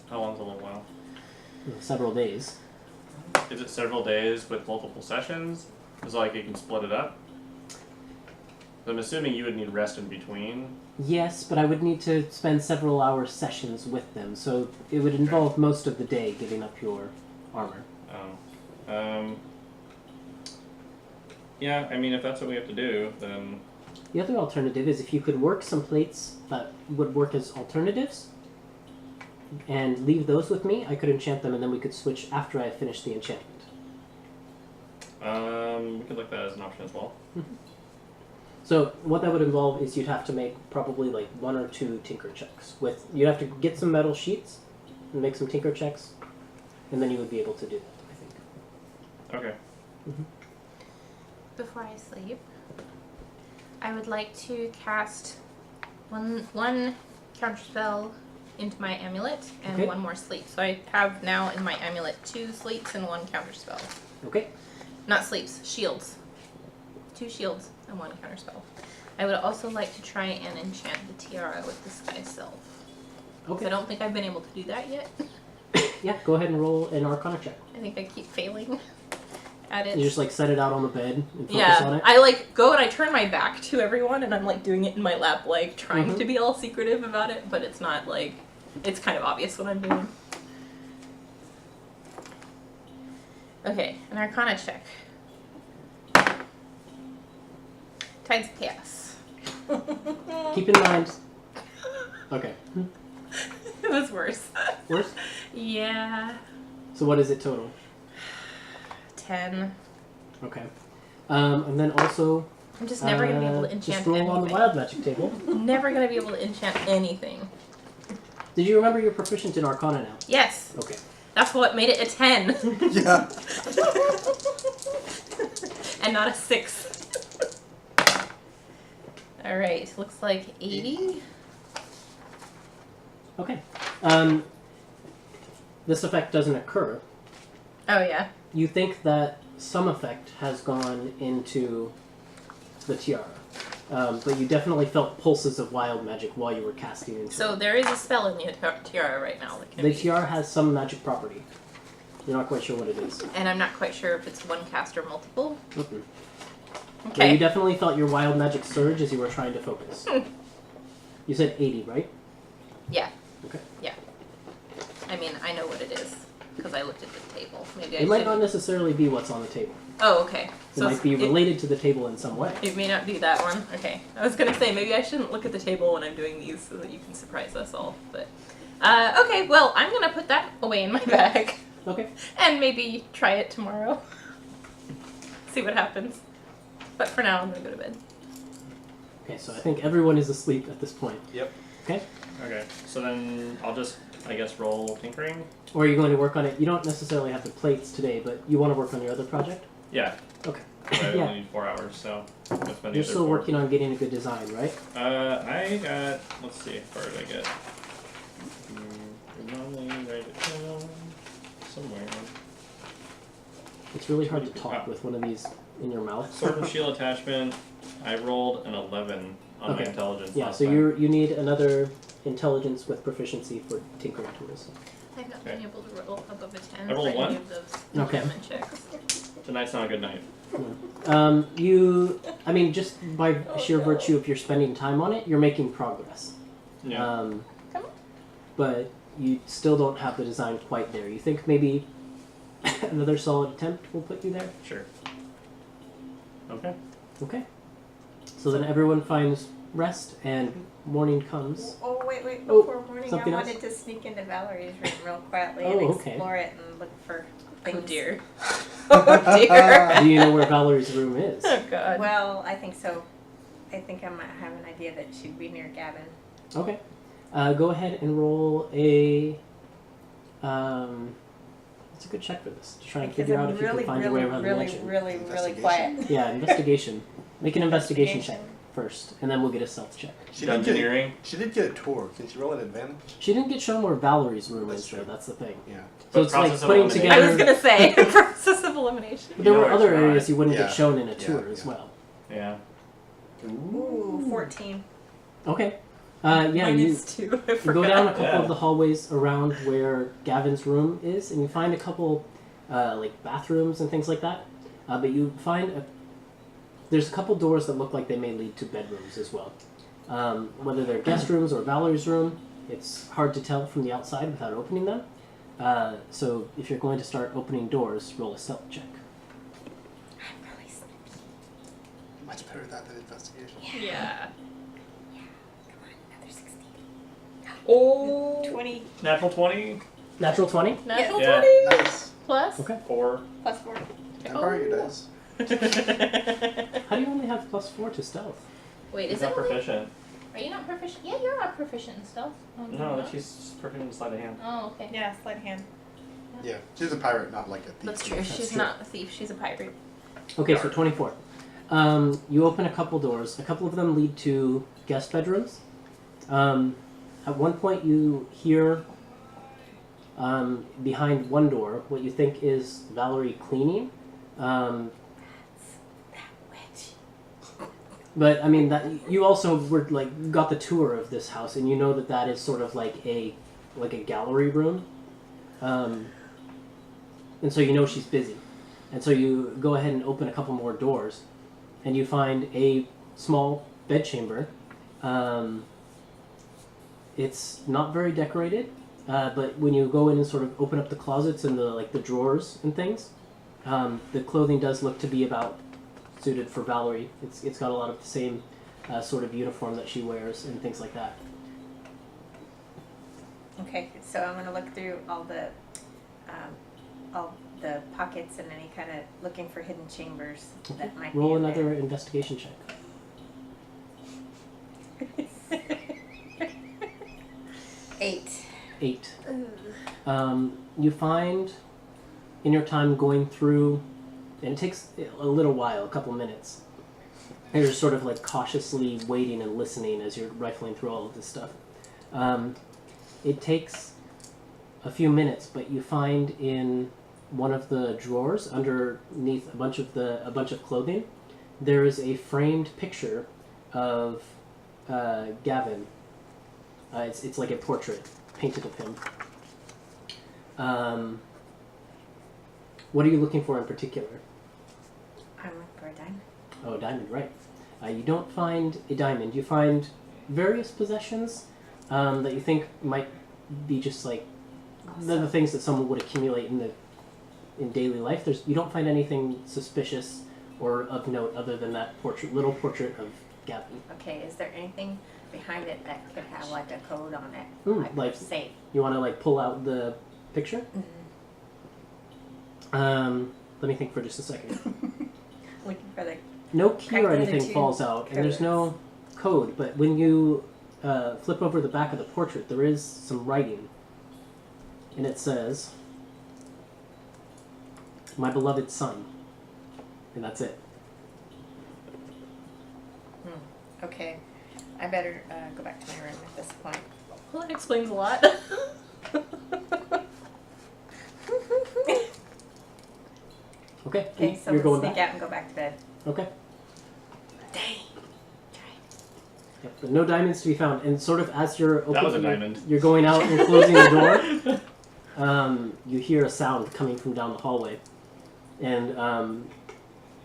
How long's a little while?
Several days.
Is it several days with multiple sessions? Is it like you can split it up? I'm assuming you would need rest in between.
Yes, but I would need to spend several hour sessions with them, so it would involve most of the day giving up your armor.
Oh. Yeah, I mean, if that's what we have to do, then...
The other alternative is if you could work some plates that would work as alternatives, and leave those with me, I could enchant them, and then we could switch after I finish the enchantment.
We could look at that as an option as well.
So what that would involve is you'd have to make probably like 1 or 2 tinker checks. You'd have to get some metal sheets and make some tinker checks, and then you would be able to do that, I think.
Okay.
Before I sleep, I would like to cast one counterspell into my amulet and
Okay.
1 more sleep. So I have now in my amulet 2 sleeps and 1 counterspell.
Okay.
Not sleeps, shields. 2 shields and 1 counterspell. I would also like to try and enchant the tiara with the sky self.
Okay.
I don't think I've been able to do that yet.
Yeah, go ahead and roll an Arcana check.
I think I keep failing at it.
You just like set it out on the bed and focus on
Yeah,
it.
I like go and I turn my back to everyone and I'm like doing it in my lap, like trying to be all secretive about it, but it's not like, it's kind of obvious what I'm doing. Okay, an Arcana check. Tides of Chaos.
Keep in mind. Okay.
It was worse.
Worse?
Yeah.
So what is it total?
10.
Okay. And then also.
I'm just never going to be able to enchant
just roll
anything.
on the wild magic table.
Never going to be able to enchant anything.
Did you remember you're proficient in Arcana now?
Yes.
Okay.
That's what made it a 10.
Yeah.
And not a 6. Alright, looks like 80.
Okay. This effect doesn't occur.
Oh, yeah.
You think that some effect has gone into the tiara. But you definitely felt pulses of wild magic while you were casting into
So
it.
there is a spell in the tiara right now that can
The
be...
tiara has some magic property. You're not quite sure what it is.
And I'm not quite sure if it's one cast or multiple.
Mm-mm. But
Okay.
you definitely felt your wild magic surge as you were trying to focus. You said 80, right?
Yeah.
Okay.
Yeah. I mean, I know what it is because I looked at the table. Maybe I
It might
should.
not necessarily be what's on the table.
Oh, okay.
It might be related to the table in some way.
It may not be that one. Okay. I was gonna say maybe I shouldn't look at the table when I'm doing these so that you can surprise us all. But okay. Well, I'm gonna put that away in my bag
Okay.
and maybe try it tomorrow. See what happens. But for now, I'm gonna go to bed.
Okay, so I think everyone is asleep at this point.
Yep.
Okay?
Okay, so then I'll just, I guess, roll tinkering.
Or are you going to work on it? You don't necessarily have the plates today, but you want to work on your other project?
Yeah,
Okay.
I
Yeah.
only need 4 hours, so that's my
You're still working on getting a good design, right?
I got, let's see, where did I get? Normally write it down somewhere.
It's really hard to talk
Wow.
with one of these in your mouth.
Sword and shield attachment. I rolled an 11 on
Okay.
my intelligence.
Yeah,
last
so
time.
you need another intelligence with proficiency for tinkering tools.
I've not been able to roll above a 10
I rolled
for
one?
any of those
Okay.
enchantment checks.
Tonight's not a good night.
I mean, just by sheer virtue of your spending time on it, you're making progress.
Yeah.
Come on.
But you still don't have the design quite there. You think maybe another solid attempt will put you there?
Sure. Okay.
Okay. So then everyone finds rest and morning comes.
Oh, wait.
Oh,
Before morning, I
something else?
wanted to sneak into Valerie's room real quietly
Oh,
and
okay.
explore it and look for things.
Oh dear. Oh dear.
Do you know where Valerie's room is?
Oh god.
Well, I think so. I think I might have an idea that she'd be near Gavin.
Okay. Go ahead and roll a. It's a good check for this to try and
Because
figure
I'm
out if you
really,
can find your way
really,
around the
really,
mansion.
really
Investigation?
quiet.
Yeah, investigation. Make an investigation check
Investigation.
first, and then we'll get a stealth check.
She did, get,
Engineering.
she did get a tour. Can she roll an advantage?
She didn't get shown where Valerie's room
That's
is, though.
true.
That's the thing.
Yeah.
So
But
it's like
process of
putting
elimination.
together.
I was gonna say process of elimination.
But there
You know
were other
it's
areas
right.
you wouldn't
Yeah.
get shown in a
Yeah,
tour as
yeah.
well.
Yeah.
Ooh, 14.
Okay. Yeah, you
Minus 2. I
go
forgot.
down a couple
Yeah.
of the hallways around where Gavin's room is, and you find a couple, like bathrooms and things like that. But you find there's a couple doors that look like they may lead to bedrooms as well. Whether they're guest rooms or Valerie's room, it's hard to tell from the outside without opening them. So if you're going to start opening doors, roll a stealth check.
I'm really sleepy.
Much better at that than investigation.
Yeah.
Come on, another 16.
Oh.
20
Natural 20.
Natural 20?
Natural
Yeah.
20
Nice.
plus.
Okay.
4.
plus 4.
Can I borrow your dice?
How do you only have +4 to stealth?
Wait,
He's
is it
not
only-
proficient.
Are you not proficient? Yeah, you're not proficient in stealth. Oh, you're
No,
not?
she's proficient in sleight of hand.
Oh, okay.
Yeah, sleight of hand.
Yeah. She's a pirate, not like a thief.
That's true. She's
true.
not a thief. She's a pirate.
Okay, so 24. You open a couple doors. A couple of them lead to guest bedrooms. At one point, you hear behind one door what you think is Valerie cleaning. But I mean, that you also were like got the tour of this house, and you know that that is sort of like a gallery room. And so you know she's busy. And so you go ahead and open a couple more doors, and you find a small bedchamber. It's not very decorated, but when you go in and sort of open up the closets and the drawers and things, The clothing does look to be about suited for Valerie. It's got a lot of the same sort of uniform that she wears and things like that.
Okay, so I'm gonna look through all the pockets and any kind of looking for hidden chambers that might
Roll
be in
another investigation check.
there. 8.
8. You find in your time going through, and it takes a little while, a couple minutes. And you're sort of like cautiously waiting and listening as you're rifling through all of this stuff. It takes a few minutes, but you find in one of the drawers underneath a bunch of clothing, there is a framed picture of Gavin. It's like a portrait painted of him. What are you looking for in particular?
I'm looking for a diamond.
Oh, a diamond, right. You don't find a diamond. You find various possessions that you think might be just like the things that someone would accumulate in daily life. You don't find anything suspicious or of note other than that little portrait of Gavin.
Okay, is there anything behind it that could have like a code on it?
Like
safe.
You want to like pull out the picture?
Mm-hmm.
Let me think for just a second.
Looking for the
No key
Crack
or
the other
anything
two
falls out, and there's
codes.
no code, but when you flip over the back of the portrait, there is some writing. And it says, "My beloved son." And that's it.
Okay, I better go back to my room at this point.
Well, that explains a lot.
Okay,
Okay, so
you're going
let's sneak
back?
out and go back to bed.
Okay.
Dang.
Yep, but no diamonds to be found. And sort of as you're
That was a
opening,
diamond.
you're going out and closing the door, you hear a sound coming from down the hallway. And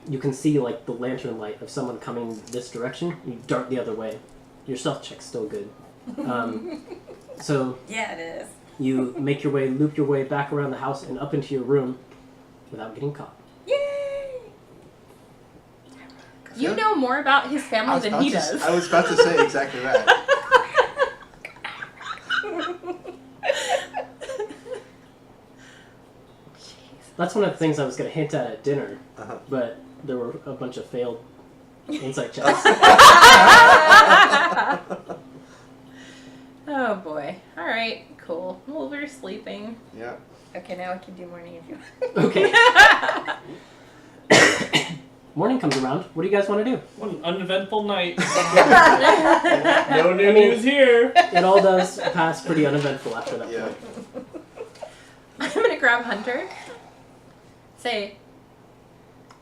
you can see like the lantern light of someone coming this direction. You dart the other way. Your stealth check's still good. So
Yeah, it is.
you make your way, loop your way back around the house and up into your room without getting caught.
Yay!
You know more about his family than he does.
I was about to say exactly that.
That's one of the things I was going to hint at dinner,
Uh-huh.
but there were a bunch of failed insight checks.
Oh boy. Alright, cool. Well, we're sleeping.
Yeah.
Okay, now we can do morning if you
Okay. Morning comes around. What do you guys want to do?
What an uneventful night. No new
I mean-
news here.
It all does pass pretty uneventful after that
Yeah.
point.
I'm gonna grab Hunter. Say,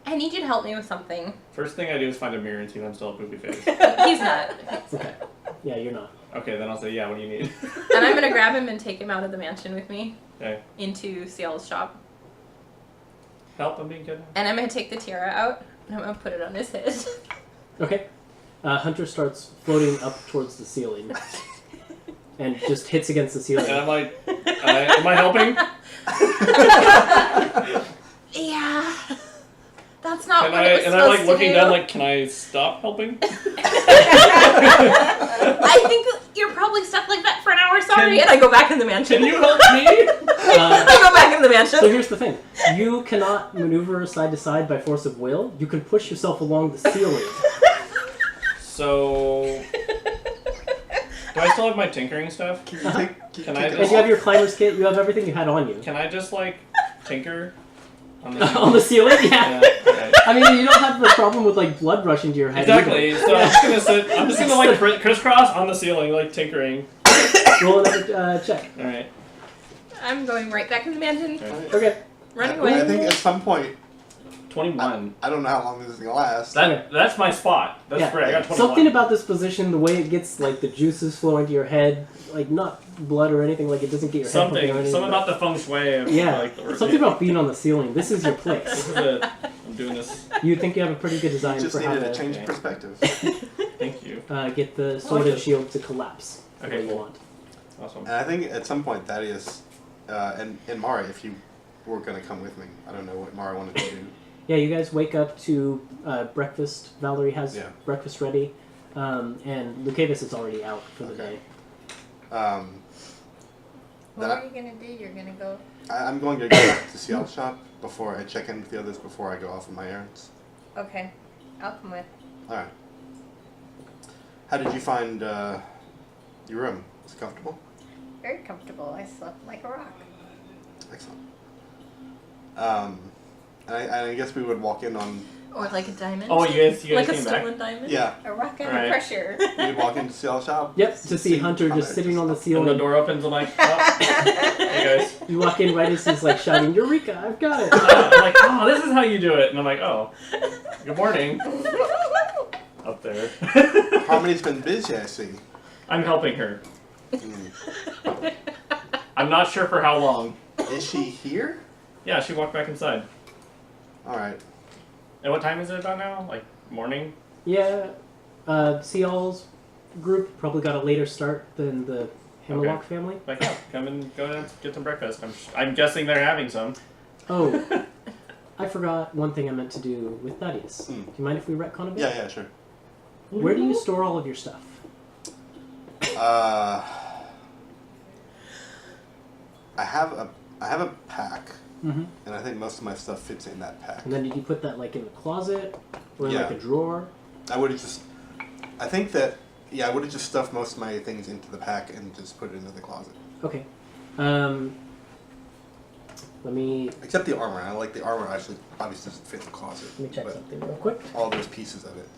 I need you to help me with something.
First thing I do is find a mirror and see if I'm still a poopy face.
He's not.
Okay. Yeah, you're not.
Okay, then I'll say, yeah, what do you need?
And I'm gonna grab him and take him out of the mansion with me
Okay.
into Ciel's shop.
Help, I'm being kidnapped.
And I'm gonna take the tiara out and I'm gonna put it on his head.
Okay. Hunter starts floating up towards the ceiling and just hits against the ceiling.
And I'm like, am I helping?
Yeah. That's not
And
what it was
I'm
supposed
like
to
looking
do.
down like, can I stop helping?
I think you're probably stuck like that for an hour, sorry.
Can-
And I go back in the mansion.
Can you help me?
I go back in the mansion.
So here's the thing. You cannot maneuver side to side by force of will. You can push yourself along the ceiling.
So, do I still have my tinkering stuff?
Can
I
And
just-
you have your climber's kit. You have everything you had on you.
Can I just like tinker on
On the ceiling? Yeah.
Yeah, okay.
I mean, you don't have the problem with like blood rushing to your head.
Exactly.
either.
So I'm just gonna sit. I'm just gonna like crisscross on the ceiling, like tinkering.
Roll another check.
All right.
I'm going right back in the mansion,
Okay.
running
I
away.
think at some point,
21.
I don't know how long this is gonna last.
That's my spot. That's
Yeah.
great. I got 21.
Something about this position, the way it gets like the juices flowing to your head, like not blood or anything, like it doesn't get your head pumping or anything.
Something about the feng shui of
Yeah,
like the
something about being on the ceiling. This is your
This
place.
is it. I'm doing this.
You think you have a pretty good design
Just
for how
needed a
to
change
Okay.
of perspective.
Thank you.
get the sword and
this.
shield to collapse the
Okay,
way you
cool.
want.
Awesome.
And I think at some point Thaddeus and Mari, if you were going to come with me. I don't know what Mara wanted to do.
Yeah, you guys wake up to breakfast. Valerie has
Yeah.
breakfast ready, and Lucavis is already out for the day.
What
That-
are you gonna do? You're gonna go.
I'm going to go back to Ciel's shop before I check in with the others before I go off on my errands.
Okay, I'll come with.
All right. How did you find your room? Was it comfortable?
Very comfortable. I slept like a rock.
Excellent. And I guess we would walk in on.
Or like a diamond.
Oh, you guys
like a
came back?
stolen diamond.
Yeah,
A rock under
Right.
pressure.
we'd walk into Ciel's shop.
Yep, to see Hunter just sitting on the
And the
ceiling.
door opens. I'm like, oh. Hey guys.
You walk in right as he's like shouting, "Eureka! I've got it!"
I'm like, oh, this is how you do it. And I'm like, oh, good morning. Up there.
Harmony's been busy, I see.
I'm helping her.
Mm.
I'm not sure for how long.
Is she here?
Yeah, she walked back inside.
All right.
And what time is it about now? Like morning?
Yeah, Cial's group probably got a later start than the Hammerlock family.
Like, oh, come and go and get some breakfast. I'm guessing they're having some.
Oh, I forgot one thing I meant to do with Thaddeus.
Hmm.
Do you mind if we retcon a bit?
Yeah, sure.
Where do you store all of your stuff?
I have a pack,
Mm-hmm.
and I think most of my stuff fits in that pack.
And then did you put that like in the closet or in
Yeah.
like a drawer?
I would have just. I think that. Yeah, I would have just stuffed most of my things into the pack and just put it into the closet.
Okay. Let me
Except the armor. I like the armor. Actually, obviously doesn't fit the closet.
check
but
something real quick.
all those pieces of it.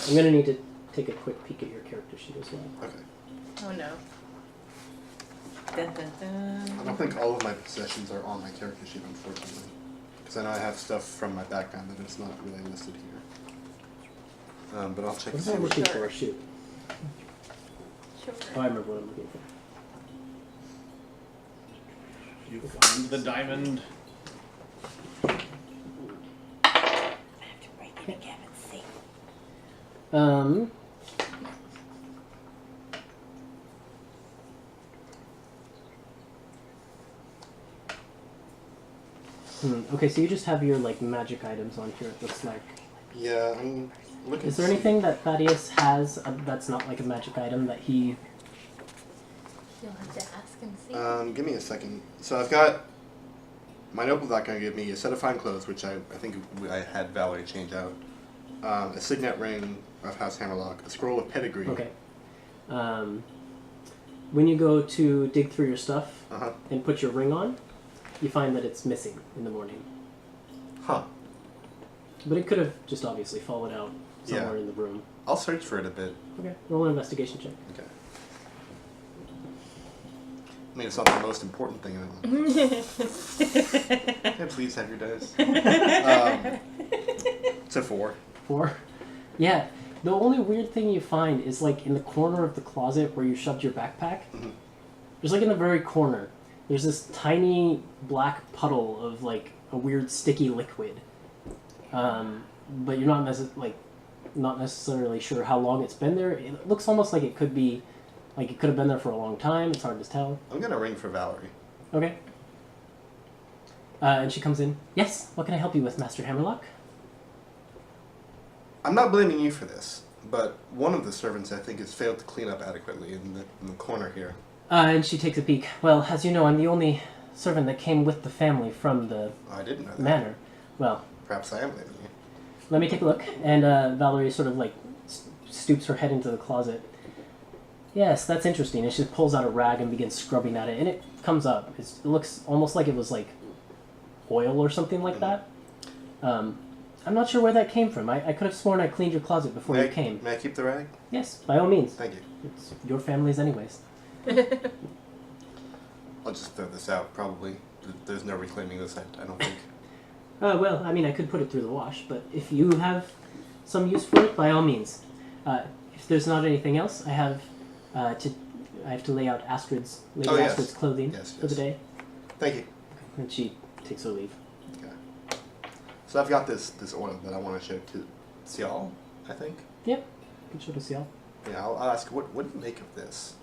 I'm gonna need to take a quick peek at your character sheet as well.
Okay.
Oh no. Dun, dun, dun.
I don't think all of my possessions are on my character sheet, unfortunately, because I know I have stuff from my background that is not really listed here. But I'll check to
What
see
am I
what.
looking for? Shoot.
Sure.
Oh, I remember what I'm looking for.
You find the diamond.
I have to break it again and see.
Okay, so you just have your like magic items on here. It looks like.
Yeah, I'm looking.
Is there
to see-
anything that Thaddeus has that's not like a magic item that he?
You'll have to ask and see.
Give me a second. So I've got my notebook not going to give me a set of fine clothes, which I think I had Valerie change out. A signet ring of House Hammerlock, a scroll of pedigree.
Okay. When you go to dig through your stuff
Uh huh.
and put your ring on, you find that it's missing in the morning.
Huh.
But it could have just obviously fallen out somewhere
Yeah.
in the room.
I'll search for it a bit.
Okay. Roll an investigation check.
Okay. I mean, it's not the most important thing in the world. Yeah, please have your dice. It's a 4.
4. Yeah. The only weird thing you find is like in the corner of the closet where you shoved your backpack.
Mhm.
There's like in the very corner. There's this tiny black puddle of like a weird sticky liquid. But you're not not necessarily sure how long it's been there. It looks almost like it could be, like it could have been there for a long time. It's hard to tell.
I'm gonna ring for Valerie.
Okay. And she comes in. Yes. What can I help you with, Master Hammerlock?
I'm not blaming you for this, but one of the servants I think has failed to clean up adequately in the corner here.
And she takes a peek. Well, as you know, I'm the only servant that came with the family from the
I didn't know that.
manor. Well,
Perhaps I am blaming you.
let me take a look. And Valerie sort of like stoops her head into the closet. Yes, that's interesting. And she pulls out a rag and begins scrubbing at it, and it comes up. It looks almost like it was like oil or something like that. I'm not sure where that came from. I could have sworn I cleaned your closet before you came.
May I keep the rag?
Yes, by all means.
Thank you.
It's your family's anyways.
I'll just throw this out, probably. There's no reclaiming this, I don't think.
Well, I mean, I could put it through the wash, but if you have some use for it, by all means. If there's not anything else, I have to lay out Lady
Oh, yes.
Astrid's clothing
Yes,
for the
yes.
day.
Thank you.
And she takes her leave.
Okay. So I've got this oil that I want to show to Ciel, I think.
Yep. Good show to see all.
Yeah, I'll ask, what do you make of this?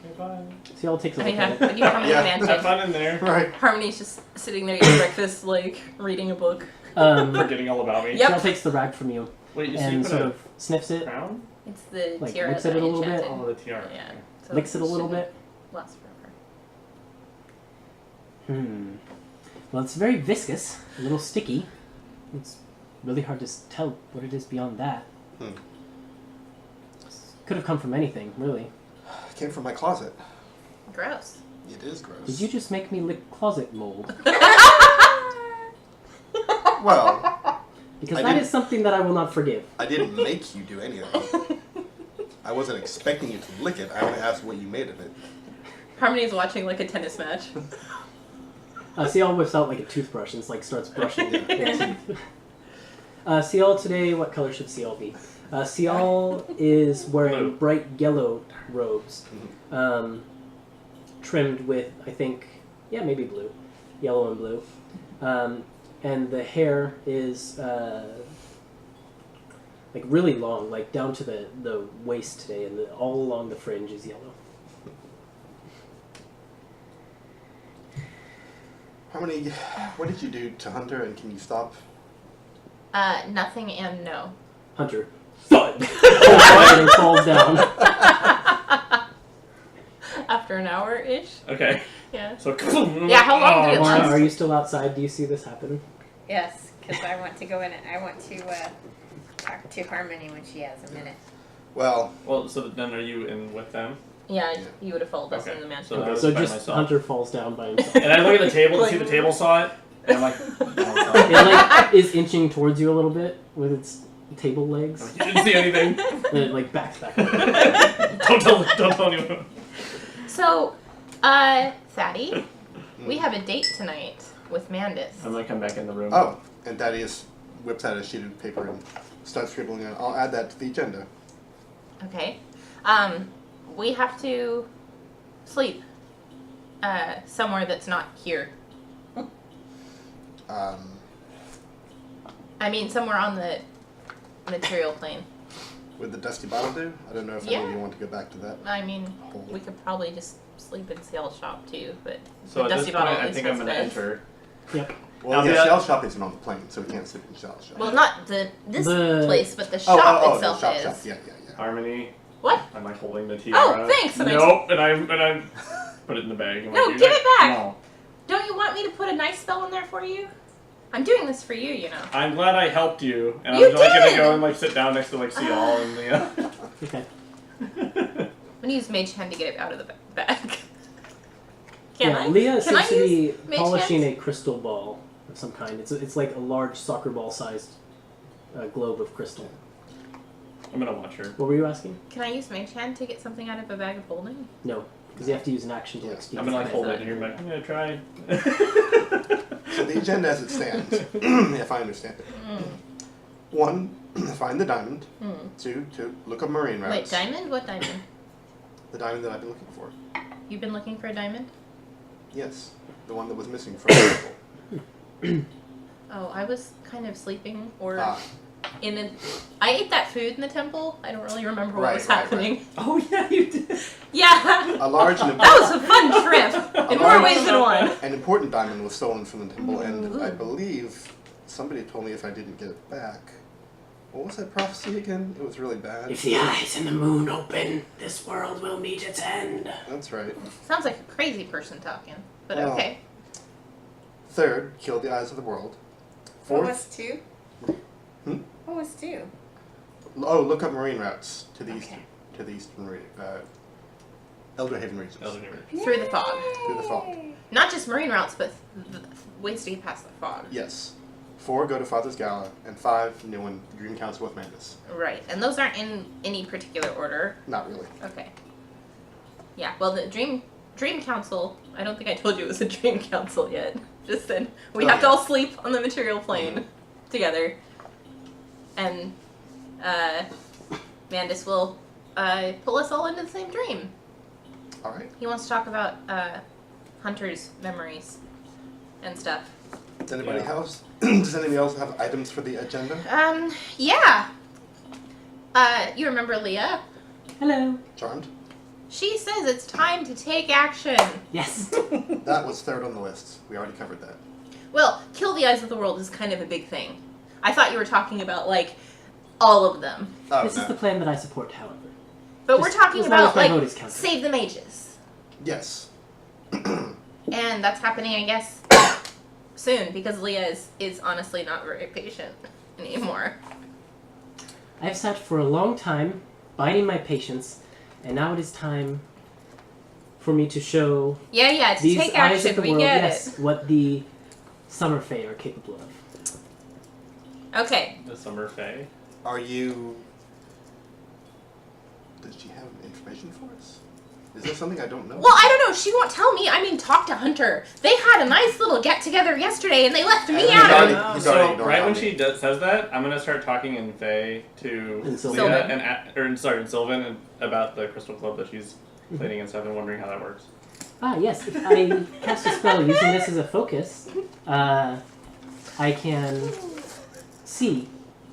Okay, bye.
Ciel takes a
Oh,
look
yeah,
at it.
when you come to the
Yeah.
Have
mansion,
fun in there.
Right.
Harmony's just sitting there eating breakfast, like, reading a book.
Forgetting all about me.
Yep.
Ciel takes the rag from you
Wait, you
and
put
sort
a
of sniffs it,
crown?
It's the
Like,
tiara
looks
that
at it a
I
little bit.
enchanted.
Oh, the tiara.
Yeah. So
licks it a little
shouldn't
bit.
Last forever.
Well, it's very viscous, a little sticky. It's really hard to tell what it is beyond that. Could have come from anything, really.
It came from my closet.
Gross.
It is gross.
Did you just make me lick closet mold?
Well,
Because
I
that
didn't-
is something that I will not forgive.
I didn't make you do anything. I wasn't expecting you to lick it. I only asked what you made of it.
Harmony's watching, like, a tennis match.
Ciel whips out like a toothbrush and like starts brushing her teeth. Ciel today, what color should Ciel be? Ciel is wearing
Blue.
bright yellow robes, trimmed with, I think, yeah, maybe blue, yellow and blue. And the hair is like really long, like down to the waist today, and all along the fringe is yellow.
What did you do to Hunter, and can you stop?
Nothing and no.
Hunter, thud, and falls down.
After an hour-ish?
Okay.
Yeah.
So.
Yeah, how long did it
Mara,
last?
are you still outside? Do you see this happen?
Yes, because I want to go in and I want to talk to Harmony when she has a minute.
Well,
Well, so then are you in with them?
Yeah, you would have followed us
Okay.
in the mansion.
So I was
So
by
just
myself.
Hunter falls down by himself.
And I look at the table to see the table saw it, and I'm like, oh,
It like is inching towards you a little bit with its table legs.
you didn't see anything.
And it like backs back.
Don't tell anyone.
So, Thaddy, we have a date tonight with Mandus.
I'm gonna come back in the room.
oh, and Thaddeus whips out a sheet of paper and starts scribbling on it. I'll add that to the agenda.
Okay. We have to sleep somewhere that's not here. I mean, somewhere on the material plane.
Would the dusty bottle do? I don't know if any of
Yeah.
you want to go back to that.
I mean,
hole.
we could probably just sleep in Sail Shop too, but
So
the
at
Dusty
this point,
Bottle at
I
least
think
has
I'm gonna
beds.
enter.
Yep.
Well,
I'll
yeah,
be
shell shop isn't on the plane, so we can't sleep in shell shop.
Well, not this
The-
place, but the shop itself
the shop,
is.
shop. Yeah.
Harmony.
What?
I'm like holding the tiara.
Oh, thanks, and I
Nope, and I put it in the bag. I'm
No,
like,
give it back.
No.
Don't you want me to put a nice spell in there for you? I'm doing this for you, you know.
I'm glad I helped you, and
You
I'm like gonna
did!
go and like sit down next to like Ciel and the.
Okay.
I'm gonna use Mage Hand to get it out of the bag.
Yeah,
I?
Leah
Can I
seems to be
use Mage
polishing
Hands?
a crystal ball of some kind. It's like a large soccer ball sized globe of crystal.
I'm gonna watch her.
What were you asking?
Can I use Mage Hand to get something out of a bag of holding?
No, because you have to use an action to
Yeah.
excuse.
I'm gonna like
it.
hold it here and be like, I'm gonna try.
So the agenda as it stands, if I understand it. 1, find the diamond. 2, to look up marine
Wait,
routes.
diamond? What diamond?
The diamond that I've been looking for.
You've been looking for a diamond?
Yes, the one that was missing from the temple.
Oh, I was kind of sleeping or
Ah,
in a. I ate that food in the temple. I don't really remember what
Right,
was
right,
happening.
Oh yeah, you did.
Yeah,
a large and
that was a fun trip in more ways than one.
an important diamond was stolen from the temple, and I
Ooh.
believe somebody told me if I didn't get it back. What was that prophecy again? It was really bad.
If the eyes in the moon open, this world will meet its end.
That's right.
Sounds like a crazy person talking, but
Well,
okay.
3rd, kill the eyes of the world.
What
4th,
was 2?
Hmm?
What was 2?
look up marine routes to the
Okay.
eastern Elder Haven regions.
Through the fog.
Through the fog.
Not just marine routes, but ways to get past the fog.
Yes. 4, go to Father's Gala, and 5, new one, Dream Council with Mandus.
Right, and those aren't in any particular order.
Not really.
Okay. Yeah, well, the Dream Council, I don't think I told you it was a Dream Council yet. Just said we
Oh,
have to
yeah.
all sleep on the material plane together. And Mandus will pull us all into the same dream.
All right.
He wants to talk about Hunter's memories and stuff.
Does anybody
Yeah.
else? Does anybody else have items for the agenda?
Yeah. You remember Leah?
Hello.
Charmed.
She says it's time to take action.
Yes.
That was third on the list. We already covered that.
Well, kill the eyes of the world is kind of a big thing. I thought you were talking about, like, all of them.
Oh,
This
no.
is the plan that I support, however.
But
Just
we're talking
as long as
about,
my vote is
like,
counted.
save the mages.
Yes.
And that's happening, I guess, soon, because Leah is honestly not very patient anymore.
I have sat for a long time, biding my patience, and now it is time for me to show
Yeah, to
these
take
eyes
action,
of the
we
world,
get
yes, what the Summer Fae are capable of.
it. Okay.
The Summer Fae.
Are you... Does she have information for us? Is there something I don't know?
Well, I don't know. She won't tell me. I mean, talk to Hunter. They had a nice little get-together yesterday, and they left me
He's
out.
already-
So
he's already ignored
right when
me.
she says that, I'm gonna start talking in Fae to
In Sylvan.
Leah in Sylvan and about the crystal club that she's cleaning and stuff, and wondering how that works.
Ah, yes. If I cast a spell using this as a focus, I can see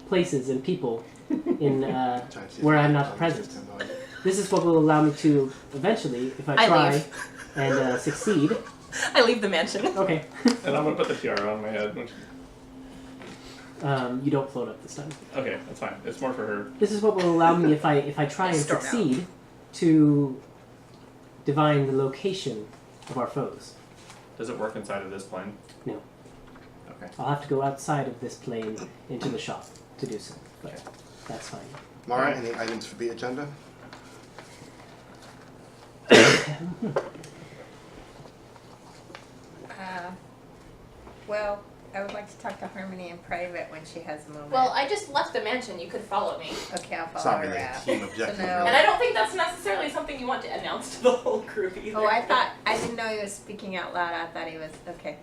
places and people in
Trying to see if
where
I
I'm
can
not
tell
present.
just him, though.
This is what will allow me to eventually, if I
I
try
leave.
and succeed.
I leave the mansion.
Okay.
And I'm gonna put the tiara on my head. Which,
You don't float up this time.
okay, that's fine. It's more for her.
This is what will allow me, if I try and
Storm out.
succeed, to divine the location of our foes.
Does it work inside of this plane?
No.
Okay.
I'll have to go outside of this plane into the shop to do so, but
Okay.
that's fine.
Mara, any items for the agenda?
Well, I would like to talk to Harmony in private when she has a moment.
Well, I just left the mansion. You could follow me.
okay, I'll
It's
follow
not
her
really a
out.
team objective,
no.
really.
And I don't think that's necessarily something you want to announce to the whole group either.
Oh, I didn't know he was speaking out loud. I thought he was, okay.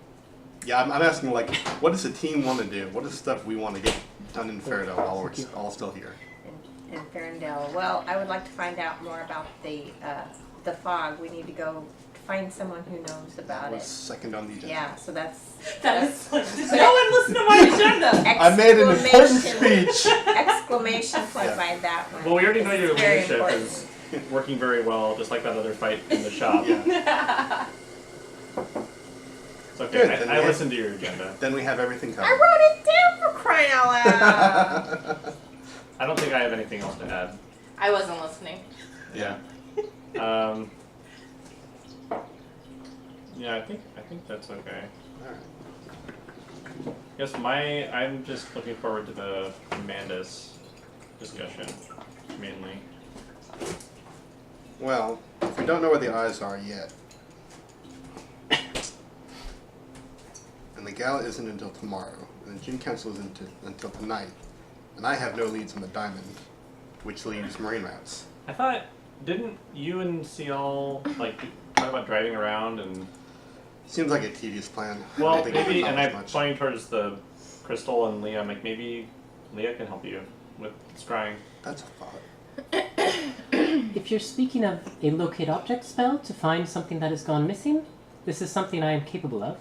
Yeah, I'm asking, like, what does the team want to do? What is stuff we want to get done in Faradell while we're all still here?
In Ferndale. Well, I would like to find out more about the fog. We need to go find someone who knows about
Was
it.
second on the agenda.
Yeah, so that's
That is like, did no one listen to my agenda?
I made an important
exclamation-
speech.
Exclamation point
Yeah.
by that one.
Well, we already know your
It's very
leadership
important.
is working very well, just like that other fight in the shop.
Yeah.
It's okay.
Good, then
I
we have-
listened to your agenda.
Then we have everything
I
covered.
wrote it down for crying out loud.
I don't think I have anything else to add.
I wasn't listening.
Yeah.
Yeah, I think that's okay.
Alright.
Yes, I'm just looking forward to the Mandus discussion, mainly.
Well, if we don't know where the eyes are yet, and the gala isn't until tomorrow, and the gym council isn't until tonight, and I have no leads on the diamond, which leaves marine routes.
I thought, didn't you and Seal like talk about driving around and?
Seems like a tedious plan. I
Well,
don't think we
maybe,
can
and
accomplish
I'm
much.
pointing towards the crystal and Leah. I'm like, maybe Leah can help you with scrying.
That's a thought.
If you're speaking of a locate object spell to find something that has gone missing, this is something I am capable of.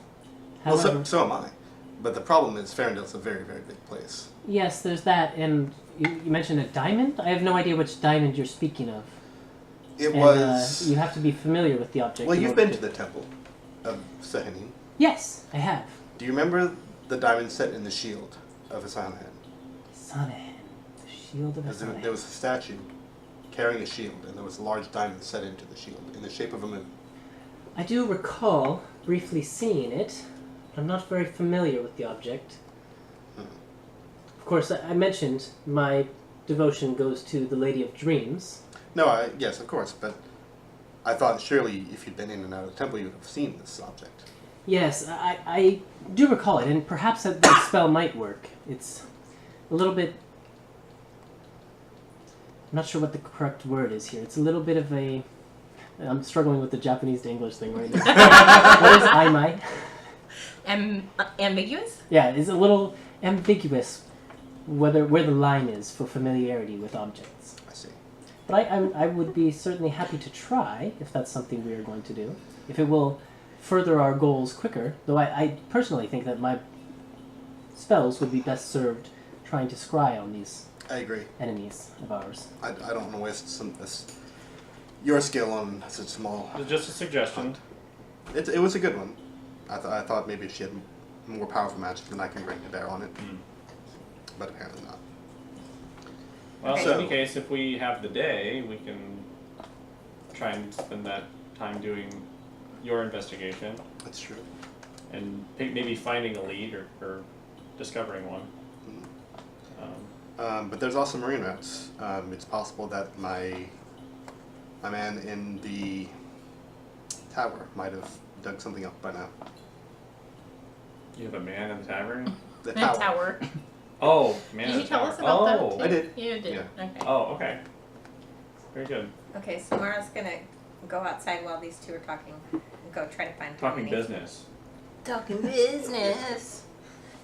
Well,
However,
so am I. But the problem is Ferndale's a very, very big place.
yes, there's that, and you mentioned a diamond? I have no idea which diamond you're speaking of.
It
And,
was...
you have to be familiar with the object.
well,
in
you've
order
been to the temple of Sehanin.
Yes, I have.
Do you remember the diamond set in the shield of Asanahan?
Sanahan. The shield of Asanahan.
There was a statue carrying a shield, and there was a large diamond set into the shield in the shape of a moon.
I do recall briefly seeing it, but I'm not very familiar with the object. Of course, I mentioned my devotion goes to the Lady of Dreams.
No, yes, of course, but I thought surely if you'd been in and out of the temple, you would have seen this object.
Yes, I do recall it, and perhaps that spell might work. It's a little bit... I'm not sure what the correct word is here. It's a little bit of a... I'm struggling with the Japanese to English thing right now. What is aimai?
Ambiguous?
Yeah, it's a little ambiguous where the line is for familiarity with objects.
I see.
But I would be certainly happy to try, if that's something we are going to do. If it will further our goals quicker, though I personally think that my spells would be best served trying to scry on these
I agree.
enemies of ours.
I don't want to waste your skill on such small.
It's just a suggestion.
It was a good one. I thought maybe she had more powerful magic than I can bring to bear on it, but apparently not.
Well,
Okay.
in any case, if we have the day, we can try and spend that time doing your investigation
That's true.
and maybe finding a lead or discovering one.
But there's also marine routes. It's possible that my man in the tower might have dug something up by now.
You have a man in the tavern?
The
The tower.
Oh, man
Did
in
you
the
tell
tower.
us about that?
Oh.
too?
I did.
You did.
Yeah.
Okay.
Oh, okay. Very good.
Okay, so Mara's gonna go outside while these two are talking. And go try to find
Talking
Harmony.
business.
Talking business.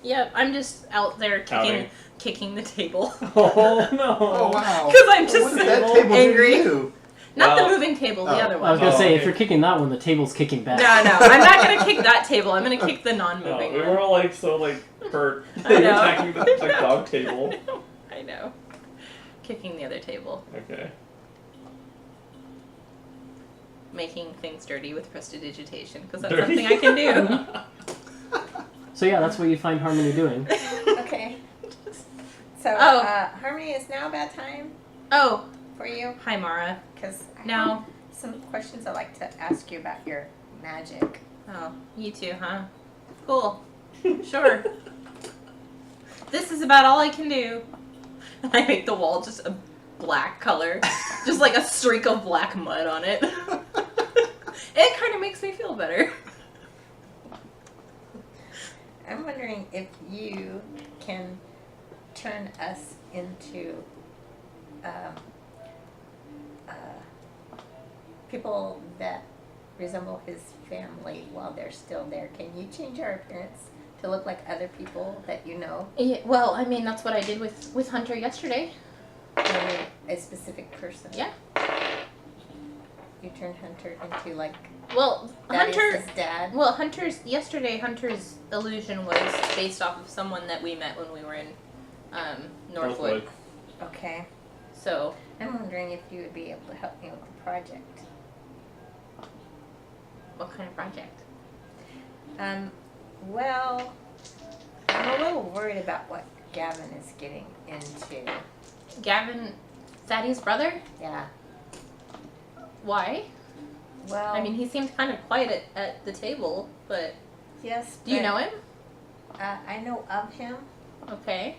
Yep, I'm just out there
Outing.
kicking the table.
Oh, no.
Oh wow!
Because I'm just
What did that table
angry.
do to you?
Not
Well-
the moving table, the
Oh.
other
I was
one.
gonna
Oh,
say, if
okay.
you're kicking that one, the table's kicking back.
No, I'm not gonna kick that table. I'm gonna kick the
No,
non-moving
we
one.
were all like so like hurt.
I
You're
know.
attacking the dog table.
I know. Kicking the other table.
Okay.
Making things dirty with prestidigitation, because that's
Dirty.
something I can do.
So yeah, that's what you find Harmony doing.
Okay. So,
Oh.
Harmony, is now a bad time
Oh,
for you?
hi Mara.
Because I
No.
have some questions I'd like to ask you about your magic.
Oh, you too, huh? Cool. Sure. This is about all I can do. I make the wall just a black color. Just like a streak of black mud on it. It kind of makes me feel better.
I'm wondering if you can turn us into people that resemble his family while they're still there. Can you change our appearance to look like other people that you know?
Yeah, well, I mean, that's what I did with Hunter yesterday.
I mean, a specific person.
Yeah.
You turned Hunter into like
Well,
Thaddeus'
Hunter.
dad.
Well, Hunter's illusion was based off of someone that we met when we were in Northwood.
Okay.
So,
I'm wondering if you would be able to help me with the project.
what kind of project?
Well, I'm a little worried about what Gavin is getting into.
Gavin, Thaddeus' brother?
Yeah.
Why?
Well,
I mean, he seemed kind of quiet at the table, but
yes.
do you
but,
know him?
I know of him,
Okay.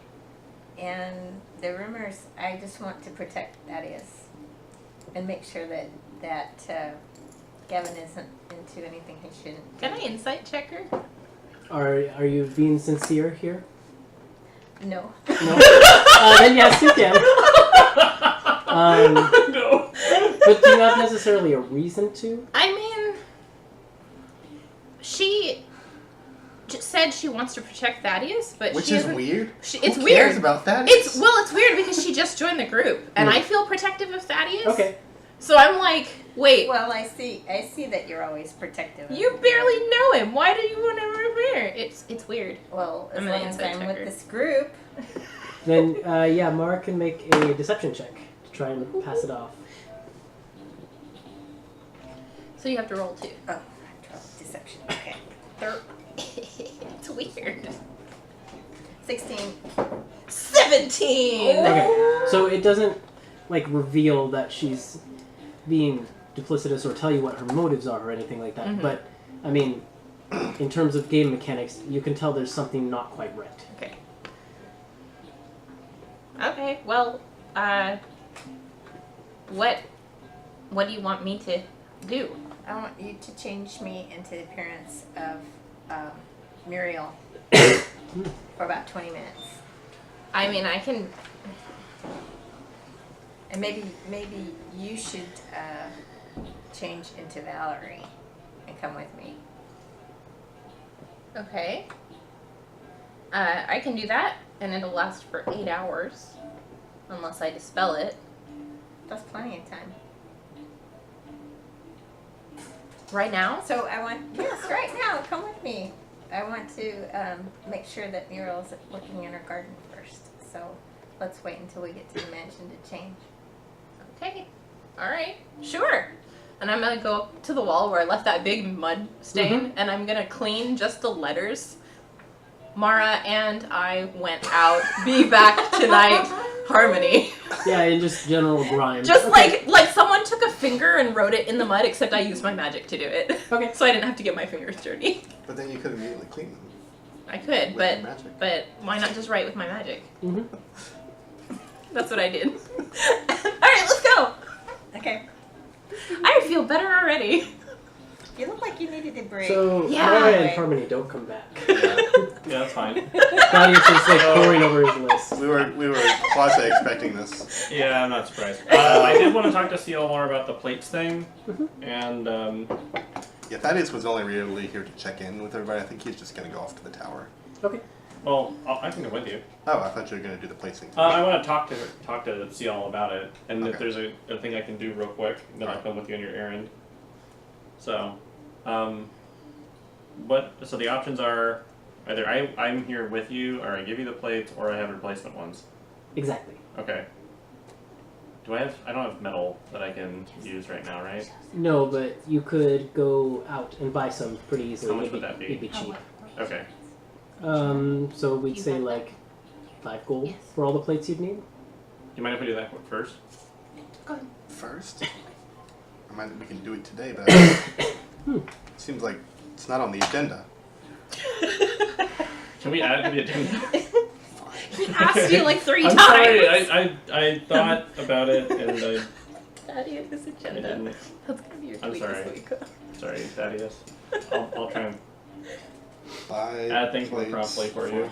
and the rumors. I just want to protect Thaddeus and make sure that Gavin isn't into anything he shouldn't.
Can I insight check her?
Are you being sincere here?
No.
No. Then yes, you can.
No.
But do you have necessarily a reason to?
I mean, she just said she wants to protect Thaddeus, but
Which
she
is
isn't.
weird.
It's
Who
weird.
cares about that?
It's weird because she just joined the group, and
Yeah.
I feel protective of Thaddeus.
Okay.
So I'm like, wait,
Well, I see that you're always protective. of
you
him.
barely know him. Why do you want to revere? It's weird.
Well, as
I'm
long
gonna
as
insight
I'm
check
with
her.
this group.
Then yeah, Mara can make a deception check to try and pass it off.
So you have to roll 2.
Oh, 12, deception. Okay.
It's weird.
16.
17.
Okay. So it doesn't like reveal that she's being duplicitous or tell you what her motives are or anything like that.
Mhm.
But I mean, in terms of game mechanics, you can tell there's something not quite right.
Okay. Okay. Well, what do you want me to do?
I want you to change me into the appearance of Muriel for about 20 minutes.
I mean, I can.
And maybe you should change into Valerie and come with me.
Okay. I can do that, and it'll last for 8 hours, unless I dispel it.
That's plenty of time.
Right now?
So I want, yes, right now, come with me. I want to make sure that Muriel's looking in her garden first. So let's wait until we get to the mansion to change.
Okay. All right, sure. And I'm gonna go up to the wall where I left that big mud stain, and I'm gonna clean just the letters. Mara and I went out. Be back tonight. Harmony.
Yeah, and just general grime.
Just like someone took a finger and wrote it in the mud, except I used my magic to do it.
Okay.
So I didn't have to get my fingers dirty.
But then you could immediately clean them.
I could,
With
but
your magic.
but why not just write with my magic?
Mm-hmm.
That's what I did. All right, let's go.
Okay.
I feel better already.
You look like you needed a break.
So,
Yeah.
Mara and Harmony don't come back.
Yeah, that's fine.
Claudius is like poring over his list.
We were quasi expecting this.
Yeah, I'm not surprised. I did want to talk to Seal more about the plates thing, and
Yeah, Thaddeus was only really here to check in with everybody. I think he's just gonna go off to the tower.
Okay.
well, I can go with you.
Oh, I thought you were gonna do the plates thing.
I want to talk to Seal about it, and if
Okay.
there's a thing I can do real quick, then I'll come with you on your errand. So, so the options are either I'm here with you, or I give you the plates, or I have replacement ones.
Exactly.
Okay. I don't have metal that I can use right now, right?
No, but you could go out and buy some pretty easily.
How much would that be?
It'd be cheap.
Okay.
So we'd say like 5 gold for all the plates you'd need.
Do you mind if we do that first?
First? We can do it today, but seems like it's not on the agenda.
Can we add it to the agenda?
He asked you like 3
I'm
times.
sorry, I thought about it and
Daddy, this
I
agenda.
didn't.
That's gonna be your
I'm
tweet
sorry.
this week.
Sorry, Thaddeus. I'll try and
5
add things more
plates
promptly for you.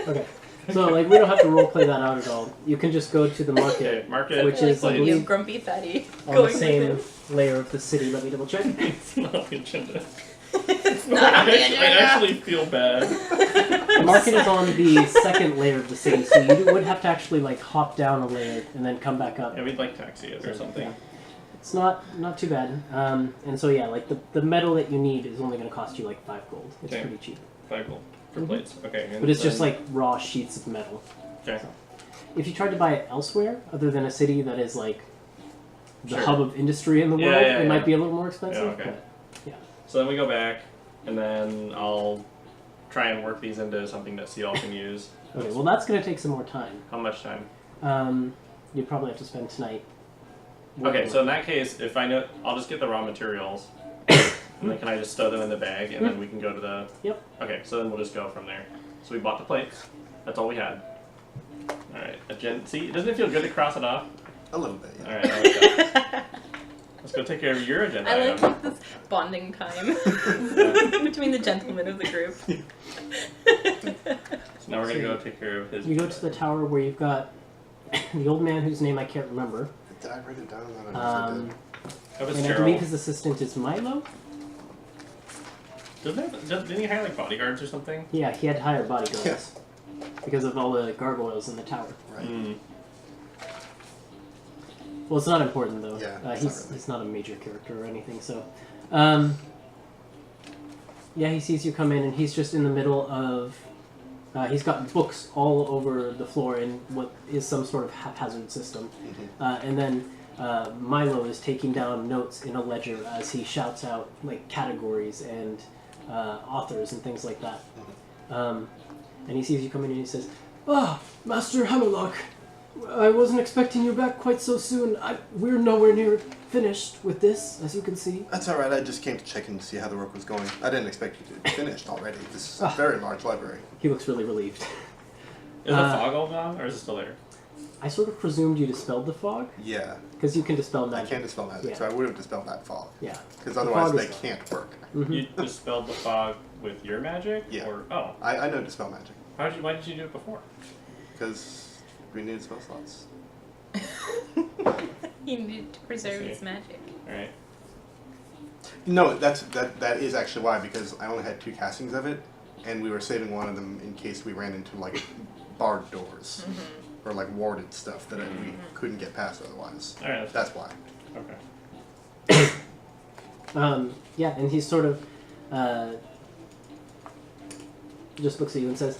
Okay. So like we don't have to roleplay that out at all. You can just go to the market
Okay, market.
Which is, I
like
believe,
you, grumpy fatty.
on
going
the
with
same
him.
layer of the city. Let me double check.
It's not on the agenda.
It's not on the
I
agenda.
actually feel bad.
The market is on the second layer of the city, so you would have to actually like hop down a layer and then come back up.
Yeah, we'd like taxi it or something.
Yeah. It's not too bad. And so yeah, like the metal that you need is only going to cost you like 5 gold. It's
Okay.
pretty cheap.
5 gold for plates. Okay. And
But it's just
then-
like raw sheets of metal.
Okay.
If you tried to buy it elsewhere, other than a city that is like the
Sure.
hub of industry in the
Yeah,
world,
yeah,
it
yeah.
might be a little more expensive.
Yeah, okay.
But
So then we go back, and then I'll try and work these into something that Seal can use.
okay, well that's going to take some more time.
How much time?
You'd probably have to spend tonight.
Okay, so in that case, if I know, I'll just get the raw materials, and then can I just stow them in the bag, and then we can go to the...
Yep.
Okay, so then we'll just go from there. So we bought the plates. That's all we had. Alright, see, doesn't it feel good to cross it off?
A little bit, yeah.
Alright, I like that. Let's go take care of your agenda
I
item.
like this bonding time between the gentlemen of the group.
So now we're going to go take care of his...
You go to the tower where you've got the old man whose name I can't remember.
Did I write it down? I don't know if
That was
And I
Gerald.
believe his assistant is Milo.
Didn't he hire like bodyguards or something?
Yeah, he had to hire bodyguards
Yes.
because of all the gargoyles in the tower.
I did. Right.
Mm.
Well, it's not important though.
Yeah, it's
he's
not really.
he's not a major character or anything. So, yeah, he sees you come in, and he's just in the middle of. He's got books all over the floor in what is some sort of haphazard system, and then Milo is taking down notes in a ledger as he shouts out like categories and authors and things like that. And he sees you come in and he says, "Ah, Master Hammerlock, I wasn't expecting you back quite so soon. We're nowhere near finished with this, as you can see."
That's alright, I just came to check in to see how the work was going. I didn't expect you to be finished already. This is a very large library.
He looks really relieved.
Is the fog all gone, or is it still there?
I sort of presumed you dispelled the fog,
Yeah,
because you can dispel
I
magic.
can't dispel magic,
Yeah.
so I would have dispelled that fog.
Yeah.
Because
The
otherwise
fog is
they
gone.
can't work.
Mhm.
You dispelled the fog with your magic?
Yeah.
Or, oh.
I know dispel magic.
Why did you do it before?
Because we needed spell slots.
He needed to preserve
I see.
his magic.
Alright.
No, that is actually why, because I only had 2 castings of it, and we were saving one of them in case we ran into like barred doors or like warded stuff that we couldn't get past otherwise.
Alright,
That's why.
okay.
Yeah, and he sort of just looks at you and says,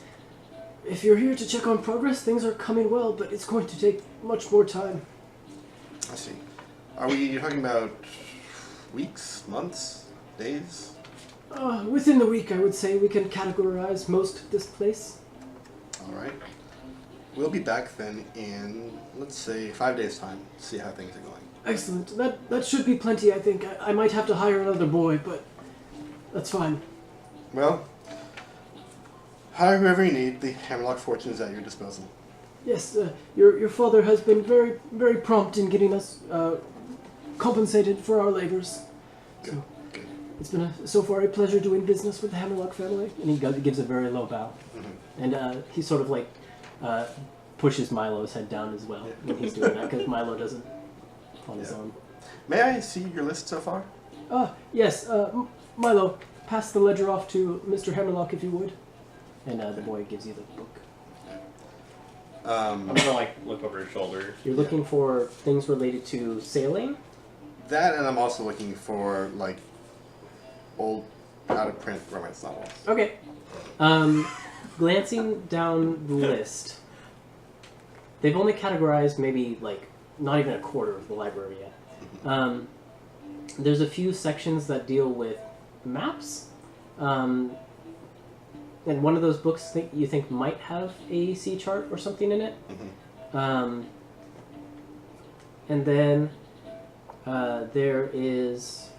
"If you're here to check on progress, things are coming well, but it's going to take much more time."
I see. You're talking about weeks, months, days?
Within the week, I would say we can categorize most of this place.
All right. We'll be back then in, let's say, 5 days' time to see how things are going.
Excellent. That should be plenty, I think. I might have to hire another boy, but that's fine.
Well, hire whoever you need. The Hammerlock fortune is at your disposal.
Yes, your father has been very, very prompt in getting us compensated for our labors.
Good.
So
Good.
it's been so far a pleasure doing business with the Hammerlock family. And he gives a very low bow.
Mm-hmm.
And he sort of like pushes Milo's head down as well when he's doing that, because Milo doesn't on his own.
May I see your list so far?
Yes, Milo, pass the ledger off to Mr. Hammerlock if you would. And the boy gives you the book.
I'm gonna like look over his shoulder.
You're looking for things related to sailing?
That, and I'm also looking for, like, old, out-of-print romance novels.
Okay. Glancing down the list, they've only categorized maybe, like, not even a quarter of the library yet. There's a few sections that deal with maps. And one of those books you think might have a sea chart or something in it.
Mm-hmm.
And then there is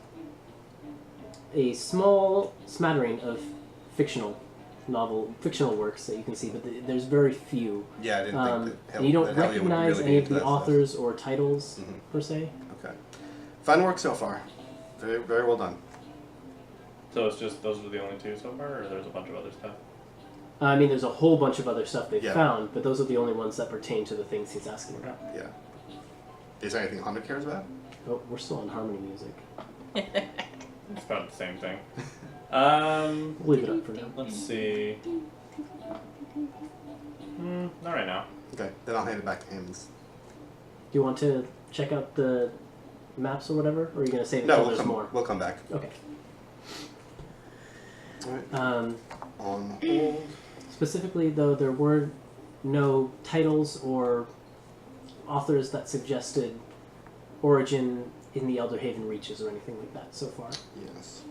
a small smattering of fictional works that you can see, but there's very few.
Yeah, I didn't think that
and you don't
that Hellion would
recognize
really
any
be
of
into
the
that stuff.
authors or titles per se.
Okay. Fun work so far. Very, very well done.
So it's just those are the only two so far, or there's a bunch of other stuff?
I mean, there's a whole bunch of other stuff they've
Yeah.
found, but those are the only ones that pertain to the things he's asking about.
Yeah. Is there anything Honda cares about?
Oh, we're still on harmony music.
It's about the same thing.
We'll leave it up for now.
Let's see. Not right now.
Okay, then I'll hand it back to him.
Do you want to check out the maps or whatever, or are you going to save it
No,
till
we'll
there's more?
we'll come back.
Okay.
All right. On hold.
Specifically, though, there were no titles or authors that suggested origin in the Elderhaven Reaches or anything like that so far.
Yes.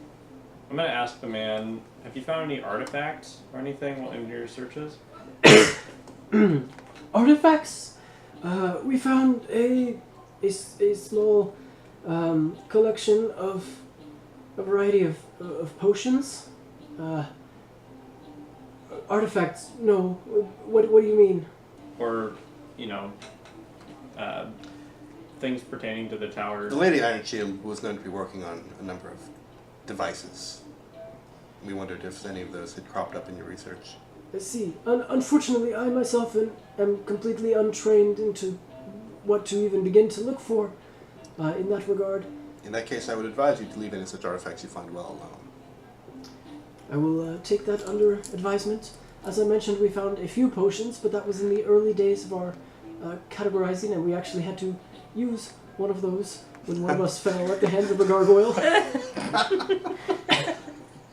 I'm gonna ask the man, have you found any artifacts or anything in your searches?
Artifacts? We found a small collection of a variety of potions. Artifacts? No. What do you mean?
Or, things pertaining to the tower?
The Lady Iron Shield was known to be working on a number of devices. We wondered if any of those had cropped up in your research.
I see. Unfortunately, I myself am completely untrained into what to even begin to look for in that regard.
In that case, I would advise you to leave any such artifacts you find well alone.
I will take that under advisement. As I mentioned, we found a few potions, but that was in the early days of our categorizing, and we actually had to use one of those when one of us fell at the hands of a gargoyle.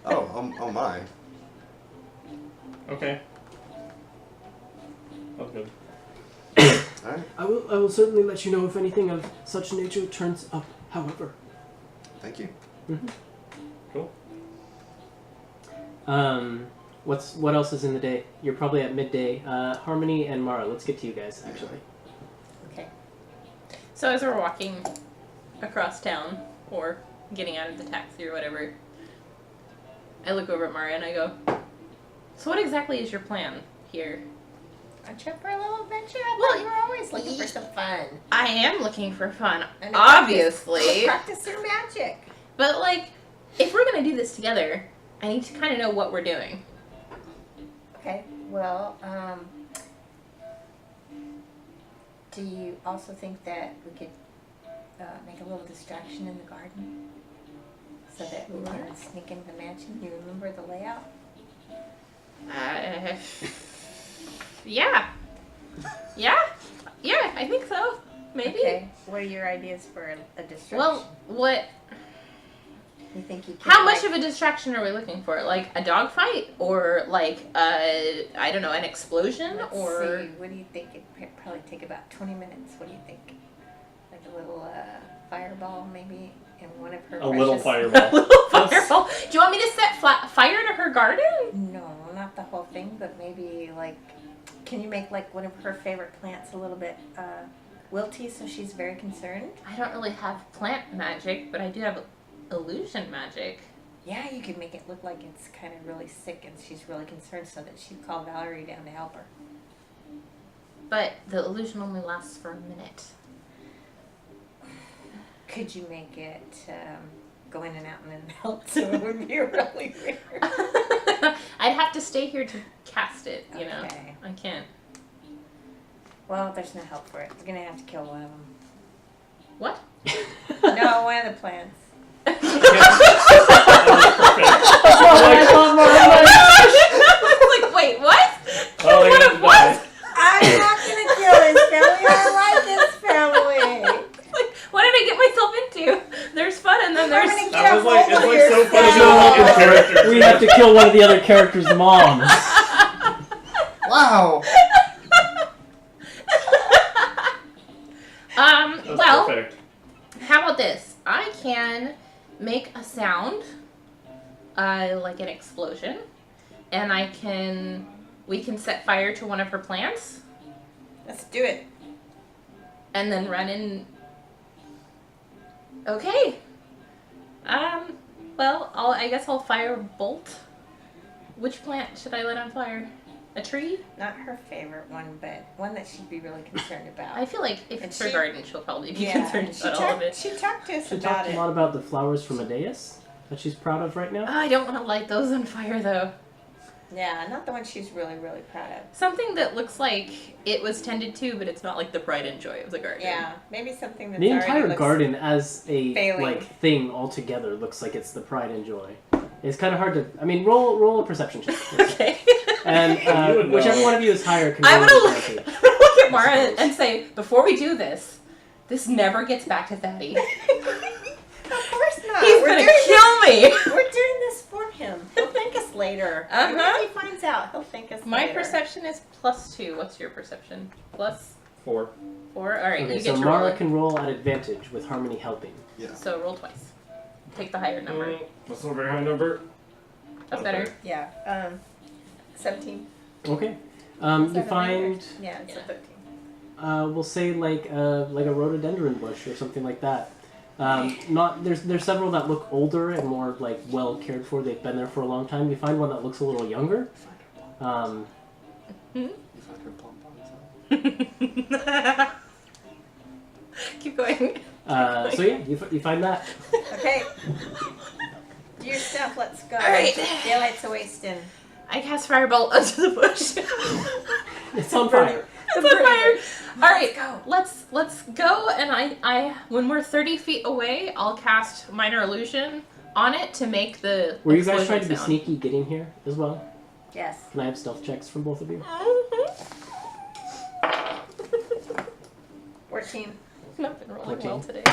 Oh my.
Okay. That's good.
Alright,
I will certainly let you know if anything of such nature turns up, however.
thank you.
Cool.
What else is in the day? You're probably at midday. Harmony and Mara, let's get to you guys, actually.
Okay.
So as we're walking across town, or getting out of the taxi or whatever, I look over at Mara and I go, so what exactly is your plan here?
Aren't you up for a little adventure? I
Well,
thought you were always looking for some fun.
I am looking for fun,
And
obviously.
Practice your magic.
But, like, if we're going to do this together, I need to kind of know what we're doing.
Okay, well, do you also think that we could make a little distraction in the garden? So that we can sneak into the mansion? You remember the layout?
Yeah. Yeah, I think so. Maybe.
Okay, what are your ideas for a distraction?
Well, what...
You think you could,
How much of a distraction are we looking for? Like a dogfight, or like I don't know, an explosion,
Let's
or
see, what do you think? It'd probably take about 20 minutes. What do you think? With a little fireball, maybe, in one of her
A little
precious-
fireball.
Little fireball. Do you want me to set fire to her garden?
No, not the whole thing, but maybe like, can you make like one of her favorite plants a little bit wilty, so she's very concerned?
I don't really have plant magic, but I do have illusion magic.
Yeah, you could make it look like it's kind of really sick and she's really concerned, so that she'd call Valerie down to help her.
But the illusion only lasts for a minute.
Could you make it go in and out and then melt, so it would be really weird?
I'd have to stay here to cast it, you know.
Okay.
I can't.
Well, there's no help for it. You're gonna have to kill one of them.
What?
No, one of the plants.
Like, wait, what?
Oh,
What
you're
of
gonna
what?
die.
I'm not gonna kill his family. I like his family.
Like, what did I get myself into? There's fun and then there's...
We're gonna
That was like, it's
Careful
like so
with
funny to
yourself.
look at characters.
We have to kill one of the other characters' moms.
Wow.
That's
well,
perfect.
how about this? I can make a sound, like an explosion, and we can set fire to one of her plants,
Let's do it.
and then run in. Okay. Well, I guess I'll fire a bolt. Which plant should I let on fire? A tree?
Not her favorite one, but one that she'd be really concerned about.
I feel like if
And
it's her
she-
garden, she'll probably be
Yeah,
concerned
she
about all of it.
She talked to us
She
about
talked a
it.
lot about the flowers from Adeus that she's proud of right now.
Oh, I don't want to light those on fire, though.
Yeah, not the one she's really, really proud of.
Something that looks like it was tended to, but it's not like the pride and joy of the garden.
Yeah, maybe something that's
The
already
entire
looks...
garden as a
failing.
like thing altogether looks like it's the pride and joy. It's kind of hard to. I mean, roll a perception check,
Okay.
and
You would know.
whichever one of you is higher can
I'm
roll
gonna
advantage.
look. I'm gonna look at Mara
I suppose.
and say, before we do this, this never gets back to Thaddy.
Of course not.
He's
We're
gonna
doing
kill me.
this, we're doing this for him. He'll thank us later. Even
Uh-huh.
if he finds out, he'll thank us
My
later.
perception is +2. What's your perception? +4.
4.
All right,
Okay,
you
so
get your
Mara
roll.
can roll at advantage with Harmony helping.
Yeah.
So roll twice. Take the higher number.
That's not a very high number.
That's better.
Yeah, 17.
Okay.
Is
You
that a
find,
Yeah, it's
Yeah.
a 13.
we'll say like a rhododendron bush or something like that. Not there's several that look older and more like well cared for. They've been there for a long time. You find one that looks a little younger.
You find her pom-poms.
Keep going.
So yeah, you find that.
Okay. Do your stuff, let's go.
All right.
Daylight's a wasting.
I cast Firebolt onto the bush.
It's on fire.
It's on fire. All right,
go.
let's go. And I when we're 30 feet away, I'll cast Minor Illusion on it to make the.
Were you guys
explosion
trying to be
sound.
sneaky getting here as well?
Yes.
Can I have stealth checks from both of you?
14.
I've not been rolling
14.
well today.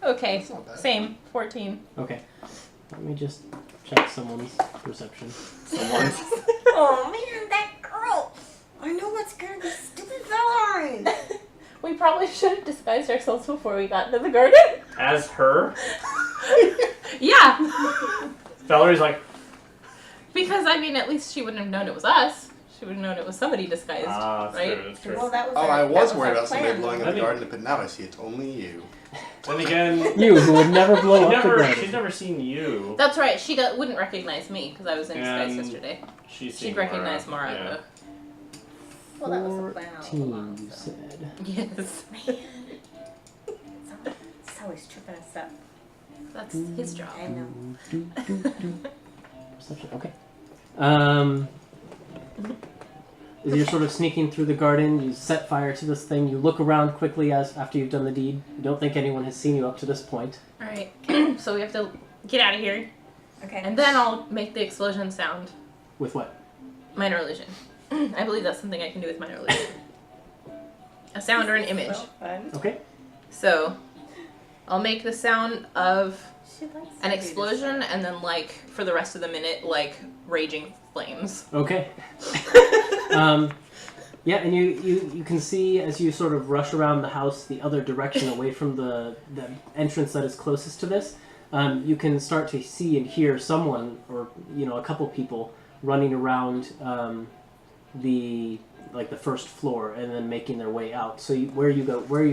Okay,
That's not bad.
same 14.
Okay. Let me just check someone's perception.
Someone.
Oh man, that girl! I know what's gonna be stupid Valerie!
We probably should have disguised ourselves before we got into the garden.
As her,
Yeah,
Valerie's like,
because I mean, at least she wouldn't have known it was us. She would have known it was somebody disguised,
that's
right?
true, that's true.
Well, that was
Oh,
our,
I
that
was
our
worried about somebody
plan.
blowing up
I
the
think-
garden, but now I see it's only you.
Then again,
You, who would never blow up the
she's
garden.
never seen you.
That's right. She wouldn't recognize me because I was in disguise
And
yesterday.
She's
She'd
seen
recognize Mara.
Yeah.
Well, that was the plan all
14,
along.
you
So.
said.
Yes,
Man. It's always tripping us up.
that's his job.
I know.
Perception. Okay. As you're sort of sneaking through the garden, you set fire to this thing. You look around quickly as after you've done the deed. You don't think anyone has seen you up to this point.
All right, so we have to get out of here,
Okay.
and then I'll make the explosion sound.
With what?
Minor illusion. I believe that's something I can do with minor illusion. A sound or an image.
So fun.
Okay.
So I'll make the sound of
She likes to
an
do
explosion, and then like for the rest of the minute, like raging flames.
Okay. Yeah, and you can see as you sort of rush around the house the other direction away from the entrance that is closest to this, you can start to see and hear someone or a couple people running around the first floor and then making their way out. So where are you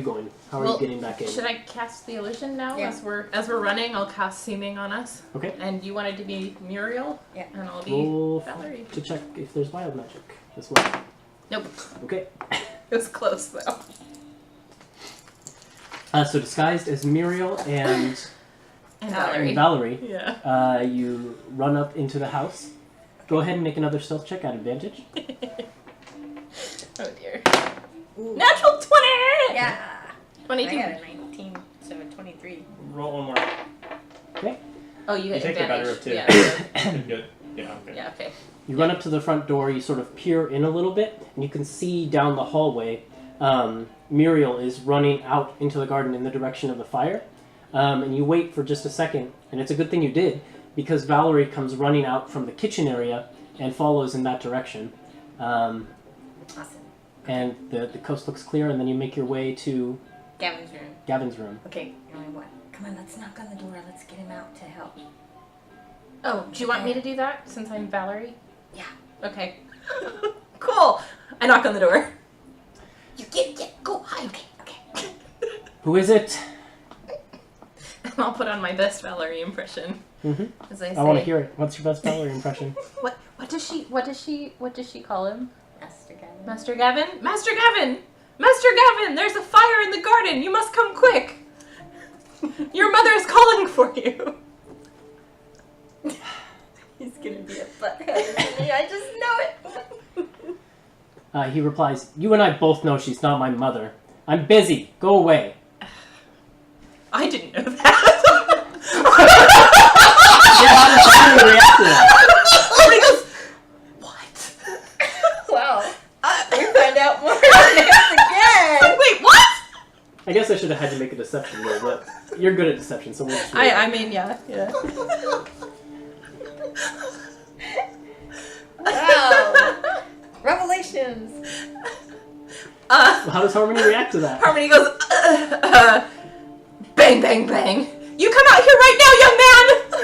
going? How are you getting back in?
Should I cast the illusion now
Yeah.
as we're running? I'll cast seeming on us.
Okay.
And you wanted to be Muriel?
Yeah.
And I'll be
Roll
Valerie.
to check if there's wild magic as well.
Nope.
Okay.
It was close though.
So disguised as Muriel and
And Valerie.
Valerie,
Yeah.
you run up into the house. Go ahead and make another stealth check at advantage.
Oh dear.
Ooh.
Natural 20!
Yeah.
22.
I got a 19, so a 23.
Roll one more.
Okay.
Oh, you
You
get
take the better
advantage.
of two.
Yeah.
Good, good. Yeah, okay.
Yeah, okay.
You run up to the front door, you sort of peer in a little bit, and you can see down the hallway Muriel is running out into the garden in the direction of the fire. And you wait for just a second, and it's a good thing you did, because Valerie comes running out from the kitchen area and follows in that direction.
Awesome.
And the coast looks clear, and then you make your way to
Gavin's room.
Gavin's room.
Okay, now what? Come on, let's knock on the door. Let's get him out to help.
Oh, do you want me to do that since I'm Valerie?
Yeah.
Okay. Cool. I knock on the door.
You get, go hide. Okay.
Who is it?
And I'll put on my best Valerie impression
Mm-hmm.
as I say.
I want to hear it. What's your best Valerie impression?
What does she call him?
Master Gavin.
Master Gavin? Master Gavin! Master Gavin! There's a fire in the garden! You must come quick! Your mother is calling for you!
He's gonna be a butthead with me. I just know it.
He replies, "You and I both know she's not my mother. I'm busy. Go away."
I didn't know that.
How do you react to that?
Everybody goes, what?
Wow. We find out more on this again.
Wait, what?
I guess I should have had to make a deception roll, but you're good at deception, so we'll just roll
I
it.
mean, yeah.
Wow. Revelations.
How does Harmony react to that?
Harmony goes, bang, bang, bang. You come out here right now, young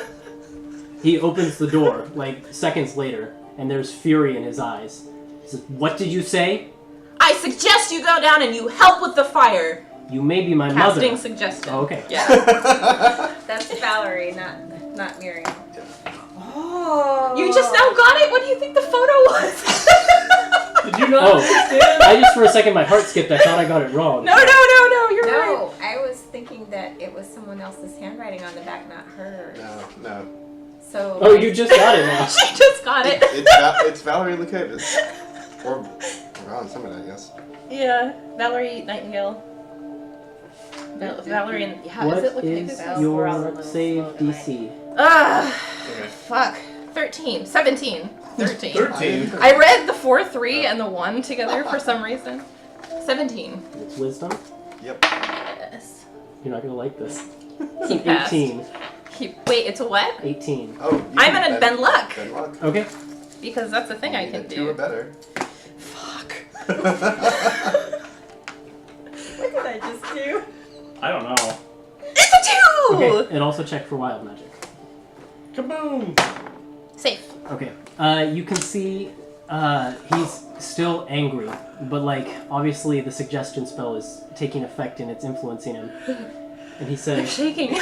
man!
He opens the door, seconds later, and there's fury in his eyes. He says, "What did you say?
I suggest you go down and you help with the fire.
You may be my
Casting
mother."
suggestion.
Oh, okay.
Yeah.
That's Valerie, not Miriam. Oh.
You just now got it? What do you think the photo was?
Did you not
Oh,
understand?
I just for a second my heart skipped. I thought I got it wrong.
No, you're right.
No, I was thinking that it was someone else's handwriting on the back, not hers.
No.
So.
Oh, you just got it now.
She just got it.
It's Valerie Lucavis. Or Ron, someone, I guess.
Yeah, Valerie Nightingale. Valerie and
What
is it looking
is
like
your save DC?
Okay.
Fuck. 13. 17. 13.
13.
I read the 4, 3, and the 1 together for some reason. 17.
Oh.
It's wisdom.
Yep.
Yes.
You're not gonna like this.
He passed.
18.
Wait, it's a what?
18.
Oh, you
I'm
can
gonna bend luck.
Ben luck.
Okay.
Because that's the thing I
You
can
need a 2 or
do.
better.
Fuck.
What did I just do?
I don't know.
It's a 2!
Okay. And also check for wild magic.
Kaboom!
Safe.
Okay. You can see he's still angry, but obviously the suggestion spell is taking effect and it's influencing him. And he
I'm
says,
shaking.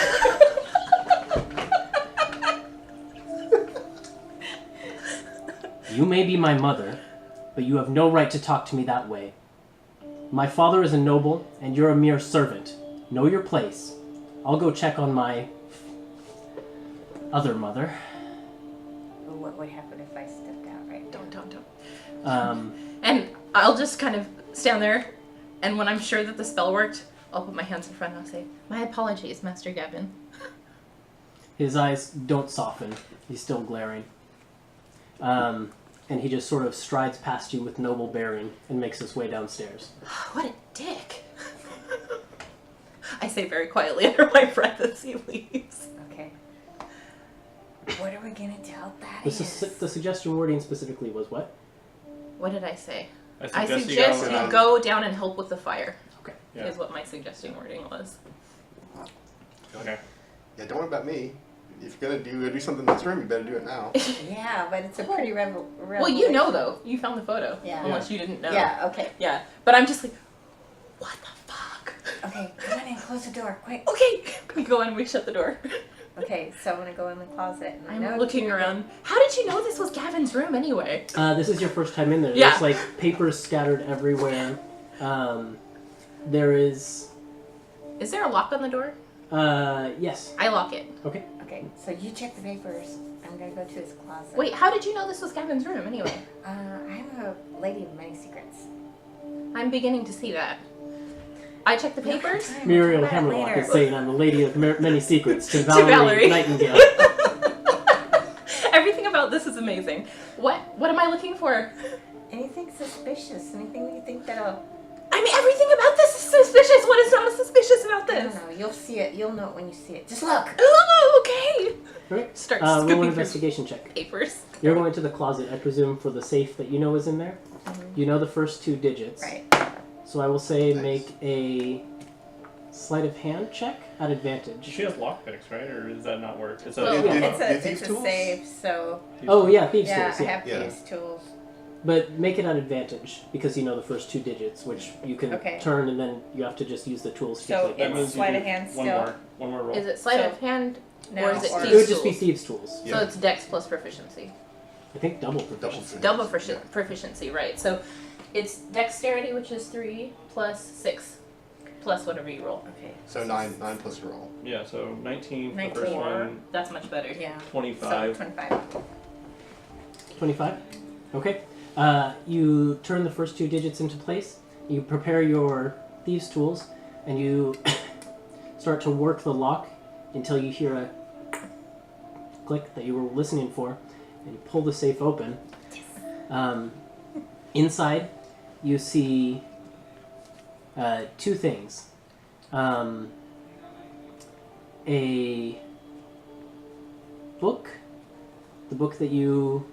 "You may be my mother, but you have no right to talk to me that way. My father is a noble, and you're a mere servant. Know your place. I'll go check on my other mother."
Well, what would happen if I stepped out right now?
Don't. And I'll just kind of stand there, and when I'm sure that the spell worked, I'll put my hands in front and I'll say, "My apologies, Master Gavin."
His eyes don't soften. He's still glaring. And he just sort of strides past you with noble bearing and makes his way downstairs.
What a dick. I say very quietly under my breath as he leaves.
Okay. What are we gonna tell
The
Thaddeus?
suggestion wording specifically was what?
What did I say? I
suggest
suggest
you
you
go.
go down and help with the fire.
Okay.
Yeah.
Is what my suggesting wording was.
Okay.
Yeah, don't worry about me. If you're gonna do something in this room, you better do it now.
Yeah, but it's a pretty
Well, you know though. You found the photo.
Yeah.
Unless you didn't know.
Yeah, okay.
Yeah. But I'm just like, what the fuck?
Okay, come on in, close the door, quick.
Okay. We go in and we shut the door.
Okay, so I'm gonna go in the closet. And I
I'm
know
looking
you're
around. How did you know this was Gavin's room anyway?
This is your first time in there.
Yeah.
There's like papers scattered everywhere. There is.
Is there a lock on the door?
Yes.
I lock it.
Okay.
Okay, so you check the papers. I'm gonna go to his closet.
Wait, how did you know this was Gavin's room anyway?
I'm a lady of many secrets.
I'm beginning to see that. I check the papers.
Muriel
Talk about it
Hammerlock
later.
is saying I'm a lady of many secrets to
Valerie.
Valerie Nightingale.
Everything about this is amazing. What am I looking for?
Anything suspicious? Anything that you think that'll...
I mean, everything about this is suspicious. What is not suspicious about
I
this?
don't know. You'll see it. You'll know it when you see it. Just look.
Oh, okay.
Okay.
Start
Roll an
scooping through
investigation check.
papers.
You're going to the closet, I presume, for the safe that you know is in there. You know the first 2 digits.
Right.
So I will say
Nice.
make a sleight of hand check at advantage.
She has lockpicks, right? Or does that not work? It's
Well,
a,
Did-
It's
did
a
thieves'
it's a
tools?
save, so
Oh yeah, thieves
yeah,
tools.
I
Yeah.
have
Yeah.
these tools.
But make it at advantage because you know the first 2 digits, which you can
Okay.
turn and then you have to just use the tools. to
So
take
that
them.
it's
means you
sleight
do
of hand
one
still.
more roll.
Is it sleight
So-
of hand
No,
or is it
or-
It would
thieves
just be
tools?
thieves tools.
Yeah.
So it's Dex plus proficiency.
I think double proficiency.
Double proficiency, right? So it's dexterity, which is 3 plus 6 plus whatever you roll.
Okay.
So 9 plus your roll.
Yeah, so 19 for the
19.
first one,
That's much better.
Yeah.
25.
So 25.
25? Okay. You turn the first 2 digits into place. You prepare your thieves' tools, and you start to work the lock until you hear a click that you were listening for, and you pull the safe open. Inside, you see 2 things. A book, the book that you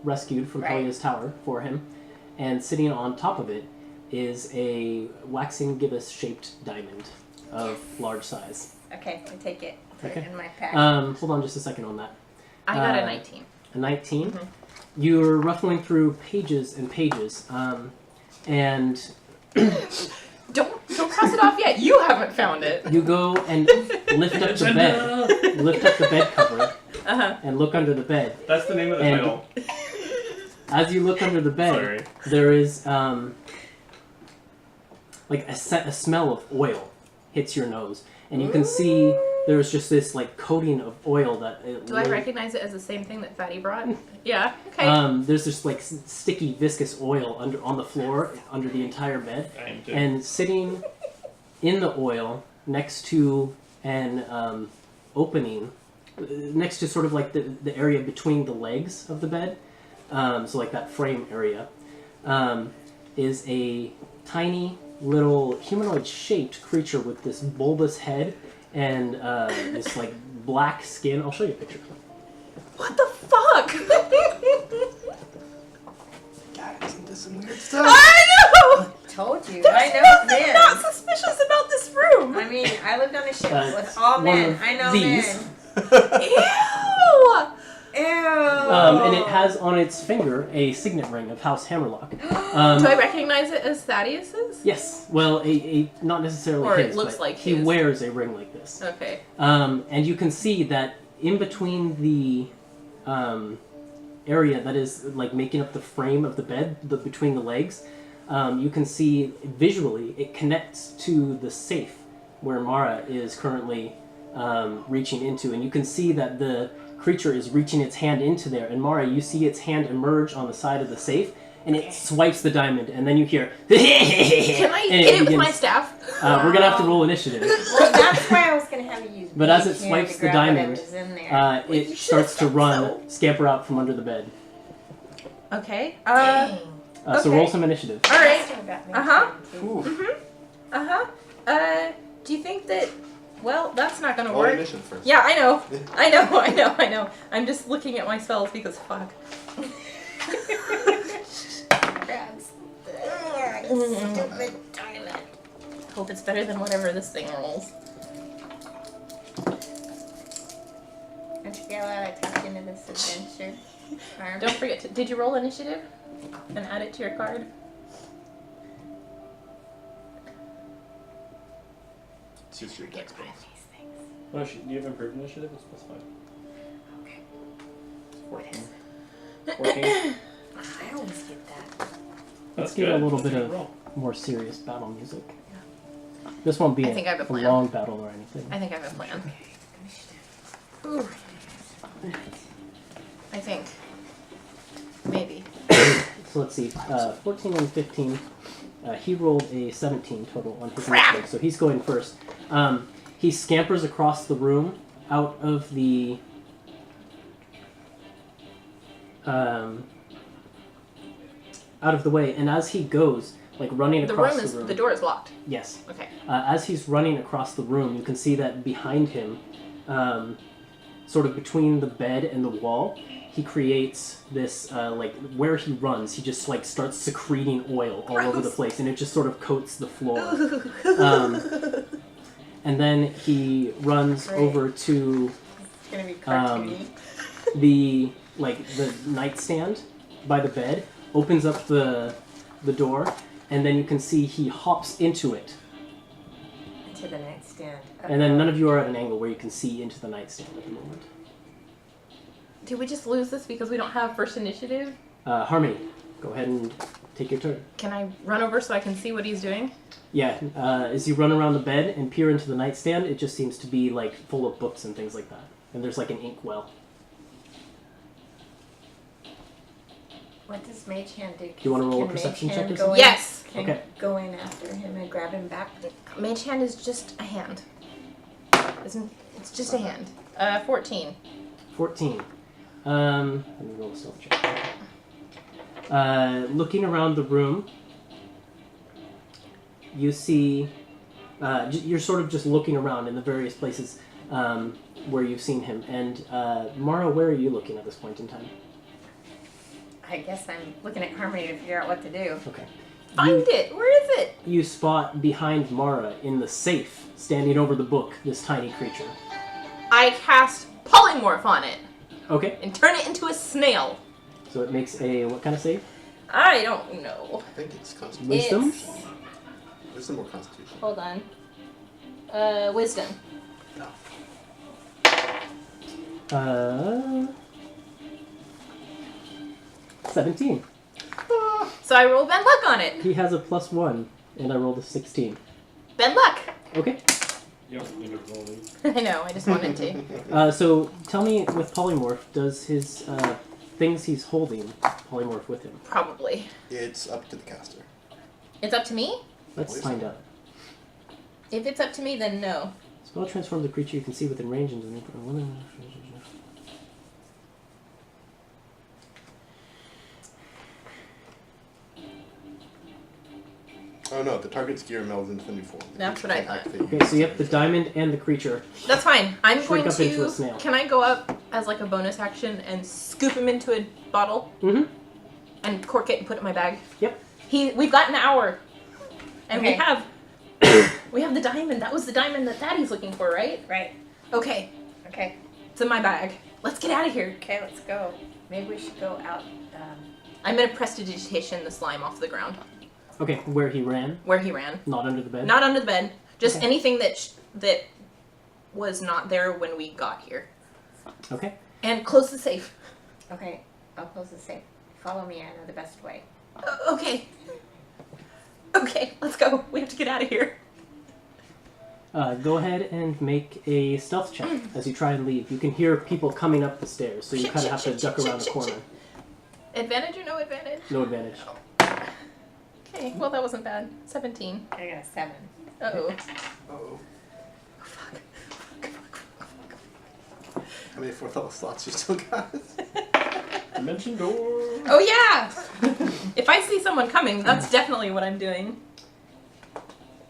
rescued from
Right.
Helia's tower for him, and sitting on top of it is a waxing gibbous-shaped diamond of large size.
Okay, I take it. Put
Okay.
it in my pack.
Hold on just a second on that.
I got a
Uh,
19.
A 19. You're ruffling through pages and pages, and
Don't cross it off yet. You haven't found it.
you go and lift up the bed, lift up the bed cover, and look under the bed.
That's the name of the
And-
title.
As you look under the bed,
Sorry.
there is like a smell of oil hits your nose, and you can see there's just this like coating of oil that.
Do I recognize it as the same thing that Fatty brought? Yeah. Okay.
There's this like sticky, viscous oil on the floor under the entire bed,
I am too.
and sitting in the oil next to an opening, next to sort of like the area between the legs of the bed, so like that frame area, is a tiny little humanoid-shaped creature with this bulbous head and this like black skin. I'll show you a picture.
What the fuck?
God, isn't this some weird stuff?
I know.
Told you.
There's
I know
nothing
men.
not suspicious about this room.
I mean, I lived on a ship with
it's
all
one
men.
of
I know
these.
men.
Ew.
Ew.
And it has on its finger a signet ring of House Hammerlock.
Do I recognize it as Thaddeus's?
Yes. Well, a not necessarily
Or it
his,
looks
but
like
he
his.
wears a ring like this.
Okay.
And you can see that in between the area that is like making up the frame of the bed, between the legs, you can see visually it connects to the safe where Mara is currently reaching into, and you can see that the creature is reaching its hand into there, and Mara, you see its hand emerge on the side of the safe, and it swipes the diamond, and then you hear
Can I
and
hit it with
begins-
my staff?
we're gonna have to roll initiative.
Well, that's why I was going to have you use
But as it
here
swipes
to
the
grab
diamond,
whatever's in there.
Wait, you
it
should've
starts to
said
run,
so.
scamper out from under the bed.
Okay.
Dang.
So
Okay.
roll some initiative.
All right.
Should've got me
Uh-huh.
too.
Uh-huh. Do you think that... Well, that's not gonna
Roll
work.
initiative first.
Yeah, I know. I know. I'm just looking at my spells because fuck.
Stupid diamond.
Hope it's better than whatever this thing rolls.
Don't you get a lot of talk into this adventure? Harm?
Don't forget to. Did you roll initiative and add it to your card?
It's just your dex base.
Oh, do you have improved initiative? It's plus 5.
Okay.
It's 14. 14.
I always get that.
Let's
That's
get
good.
a little
That's
bit
a
of
good roll.
more serious battle music. This won't be
I think I have a plan.
long battle or anything.
I think I have a plan. Ooh. I think. Maybe.
So let's see. 14 and 15. He rolled a 17 total on his
Crap!
initiative, so he's going first. He scampers across the room out of the way, and as he goes, like running
The
across
room is.
the room.
The door is locked.
Yes.
Okay.
As he's running across the room, you can see that behind him, sort of between the bed and the wall, he creates this, like, where he runs, he just, like, starts secreting oil all over the place, and it just sort of coats the floor. And then he runs
Great.
over to
It's gonna be cartoony.
the nightstand by the bed, opens up the door, and then you can see he hops into it.
Into the nightstand.
And then none of you are at an angle where you can see into the nightstand at the moment.
Did we just lose this because we don't have first initiative?
Harmony, go ahead and take your turn.
Can I run over so I can see what he's doing?
Yeah, as you run around the bed and peer into the nightstand, it just seems to be like full of books and things like that. And there's like an ink well.
What does Mage Hand do?
you wanna roll a
Can
perception
Mage
check
Hand
or
go
something?
in-
Yes!
Can
Okay.
go in after him and grab him back?
Mage hand is just a hand. It's just a hand. 14.
14. Let me roll a stealth check. Looking around the room, you see, you're sort of just looking around in the various places where you've seen him. And Mara, where are you looking at this point in time?
I guess I'm looking at Harmony to figure out what to do.
Okay.
Find it! Where is it?
You spot behind Mara in the safe, standing over the book, this tiny creature.
I cast polymorph on it
Okay.
and turn it into a snail.
So it makes a, what kind of save?
I don't know.
I think it's Constitution.
Wisdom?
It's-
Wisdom or Constitution?
Hold on. Wisdom.
No. 17.
So I roll bend luck on it.
He has a +1, and I rolled a 16.
Bend luck.
Okay.
You don't need to roll these.
I know, I just wanted to.
So tell me, with polymorph, does his things he's holding polymorph with him?
Probably.
It's up to the caster.
It's up to me?
Let's
Please.
find out.
If it's up to me, then no.
Spell transforms the creature you can see within range into an
Oh no, the target's gear melds into the new form.
That's what I thought.
Okay, so you have the diamond and the creature.
That's fine. I'm
Shrink
going
up into a
to.
snail.
Can I go up as like a bonus action and scoop him into a bottle
Mm-hmm.
and cork it and put it in my bag?
Yep.
We've got an hour, and
Okay.
we have we have the diamond. That was the diamond that Daddy's looking for, right?
Right.
Okay,
Okay.
it's in my bag. Let's get out of here.
Okay, let's go. Maybe we should go out.
I'm gonna prestidigitation the slime off the ground
Okay, where he ran,
where he ran,
not under the bed.
not under the bed. Just
Okay.
anything that was not there when we got here.
Okay.
And close the safe.
Okay, I'll close the safe. Follow me, I know the best way.
Okay. Okay, let's go. We have to get out of here.
Go ahead and make a stealth check as you try and leave. You can hear people coming up the stairs, so you
Shit,
kind of
shit,
have to
shit,
duck
shit,
around the
shit,
corner.
shit. Advantage or no advantage?
No advantage.
Okay, well that wasn't bad. 17.
I got a 7.
Uh-oh.
Uh-oh. How many 4th level slots you still got?
Dimension door.
Oh yeah! If I see someone coming, that's definitely what I'm doing.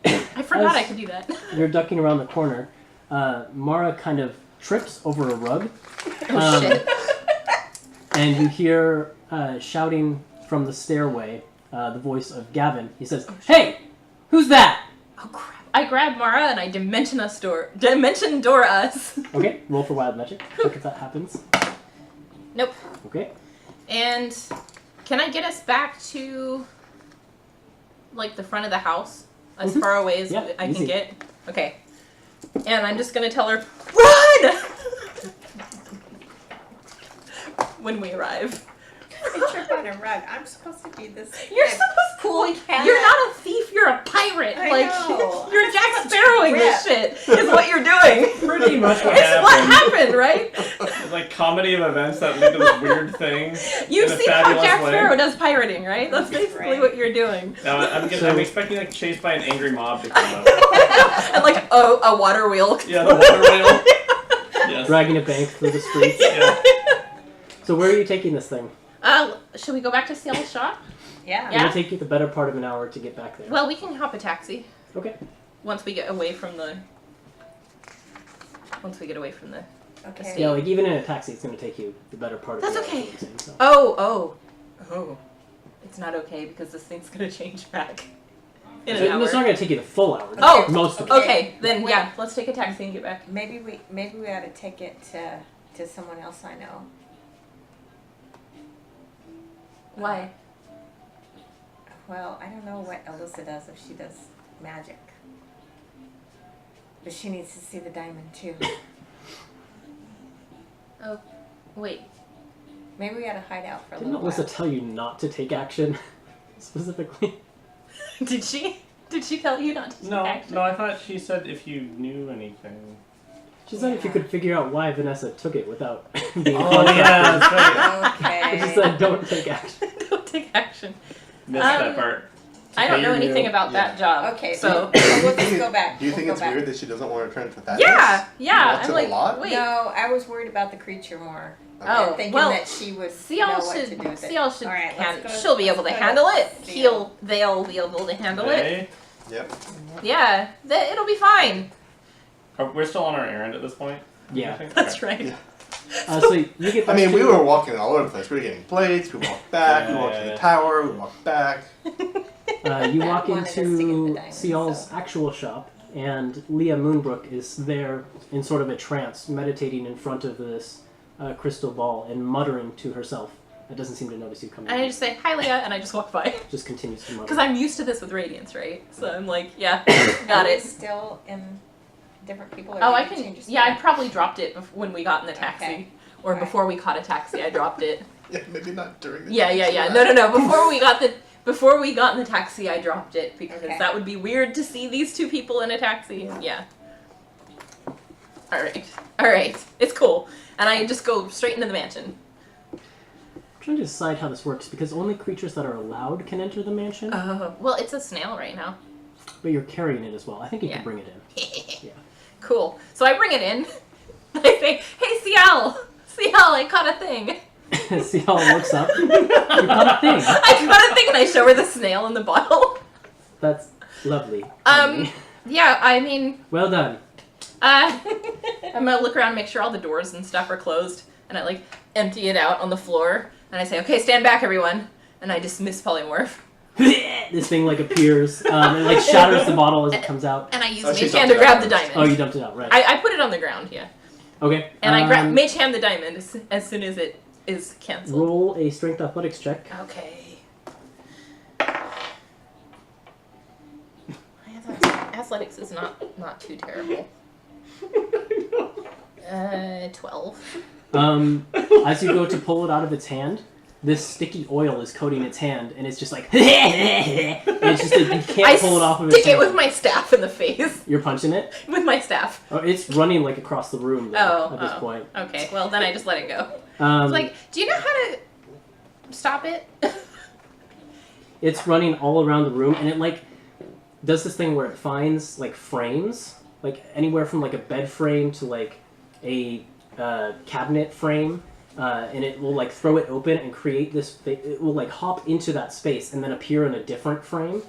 I forgot I could do that.
You're ducking around the corner. Mara kind of trips over a rug.
Oh shit.
And you hear shouting from the stairway the voice of Gavin. He says, "Hey, who's that?"
Oh crap! I grab Mara and I dimension door us.
Okay, roll for wild magic. Check if that happens.
Nope.
Okay.
And can I get us back to like the front of the house as far away as
Yeah,
I
easy.
can get? Okay. And I'm just gonna tell her, run! When we arrive.
I trip on a rug. I'm supposed to be this
You're
like,
supposed to
cool cat.
You're not a thief, you're a pirate.
I
like
know.
you're
I'm
Jack
such a
Sparrowing this
rip.
shit is what you're doing.
Pretty much what
It's what
happened.
happened, right?
Like comedy of events that lead to this weird thing.
You've
in a
seen how
fabulous
Jack
way.
Sparrow does pirating, right? That's basically
Right.
what you're doing.
Now, I'm expecting like chased by an angry mob to come up.
And like a water wheel.
Yeah, the water wheel. Yes.
Dragging a bank through the streets.
Yeah.
So where are you taking this thing?
Should we go back to Ciel's shop?
Yeah.
Yeah.
It'll take you the better part of an hour to get back there.
Well, we can hop a taxi
Okay.
once we get away from the.
Okay.
Yeah, like even in a taxi, it's going to take you the better part of
That's
the hour.
okay.
is what I'm saying, so.
Oh. It's not okay because this thing's gonna change back in an hour.
It's not going to take you the full hour.
Oh,
most of it.
Okay, then
Wait.
yeah, let's take a taxi and get back.
Maybe we ought to take it to someone else I know.
Why?
Well, I don't know what Alyssa does if she does magic. But she needs to see the diamond too.
Oh, wait.
Maybe we ought to hide out for a
Didn't
little
Alyssa
while.
tell you not to take action? Specifically?
Did she? Did she tell you not to take action?
No, I thought she said if you knew anything.
She said if you could figure out why Vanessa took it without being
Oh
contacted.
yeah, that's right.
Okay.
She said don't take action.
Don't take action.
Missed that part.
I don't know
Okay,
anything
yeah.
about that job.
Okay,
So.
we'll just go back.
Do you think
We'll
it's
go back.
weird that she doesn't want to return to that?
Yeah, yeah.
Wants
I'm
it
like,
a lot?
wait.
No, I was worried about the creature more.
Oh,
And thinking
well,
that she would know
Ciel
what to
should.
do with it.
Ciel should.
All right, let's go-
she'll be able to
let's go
handle it.
Ciel.
They'll be able to handle it.
Hey.
Yep.
Yeah, it'll be fine.
We're still on our errand at this point.
Yeah.
I think?
That's
Okay.
right.
Yeah.
So you get
I
back
mean,
to-
we were walking all over the place. We were getting plates. We walked back. We walked to
Yeah.
the tower. We walked back.
You
I
walk
wanted us to get
into
the diamond,
Ciel's
so.
actual shop, and Leah Moonbrook is there in sort of a trance, meditating in front of this crystal ball and muttering to herself. It doesn't seem to notice you coming.
And I just say, hi, Leah, and I just walk by.
just continues to mutter.
Because I'm used to this with Radiance, right? So I'm like, yeah, got
Are we
it.
still in different people? Or
Oh,
did
I
you
can.
change your
Yeah, I
spell?
probably dropped it when we got in the taxi.
Okay.
Or
Alright.
before we caught a taxi, I dropped it.
Yeah, maybe not during the
Yeah. No. Before we got in the taxi, I dropped it because
Okay.
that would be weird to see these two people in a taxi. Yeah. All right. It's cool, and I just go straight into the mansion.
I'm trying to decide how this works because only creatures that are allowed can enter the mansion,
Well, it's a snail right now.
but you're carrying it as well. I think you
Yeah.
can bring it in. Yeah.
Cool. So I bring it in. I say, "Hey, Ciel, I caught a thing.
Ciel looks up. You caught a thing.
I caught a thing," and I show her the snail in the bottle.
That's lovely.
Yeah. I mean,
Well done.
I'm gonna look around and make sure all the doors and stuff are closed, and I like empty it out on the floor, and I say, "Okay, stand back, everyone," and I dismiss polymorph,
This thing like appears and like shatters the bottle as it comes out.
and I use
Oh, she
Mage Hand
dumped
to
it
grab
out
the
first.
diamond.
Oh, you dumped it out, right?
I put it on the ground, yeah,
Okay.
and I grab Mage Hand the diamond as soon as it is canceled.
Roll a strength athletics check.
Okay. Athletics is not too terrible. 12.
As you go to pull it out of its hand, this sticky oil is coating its hand, and it's just like, and it's just like, you can't pull it off of its
Stick it
hand.
with my staff in the face.
You're punching it?
With my staff.
Oh, it's running like across the room though, at this point.
Okay, well then I just let it go.
Um,
It's like, do you know how to stop it?
It's running all around the room, and it like does this thing where it finds like frames, like anywhere from like a bed frame to like a cabinet frame, and it will like throw it open and create this. It will like hop into that space and then appear in a different frame.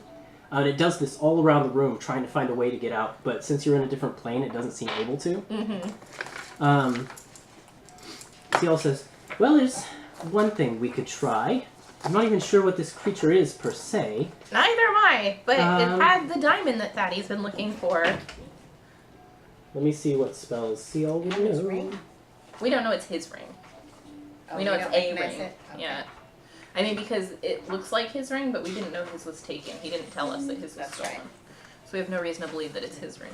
And it does this all around the room, trying to find a way to get out. But since you're in a different plane, it doesn't seem able to. Ciel says, "Well, there's one thing we could try. I'm not even sure what this creature is per se.
Neither am I, but it
Um,
had the diamond that Thaddy's been looking for.
Let me see what spells Seal would
And his
know.
ring?
We don't know it's his ring.
Oh,
We know it's
don't
a
recognize
ring.
it? Okay.
Yeah. I mean, because it looks like his ring, but we didn't know his was taken. He didn't tell us that his was
That's
stolen.
right.
So we have no reason to believe that it's his ring.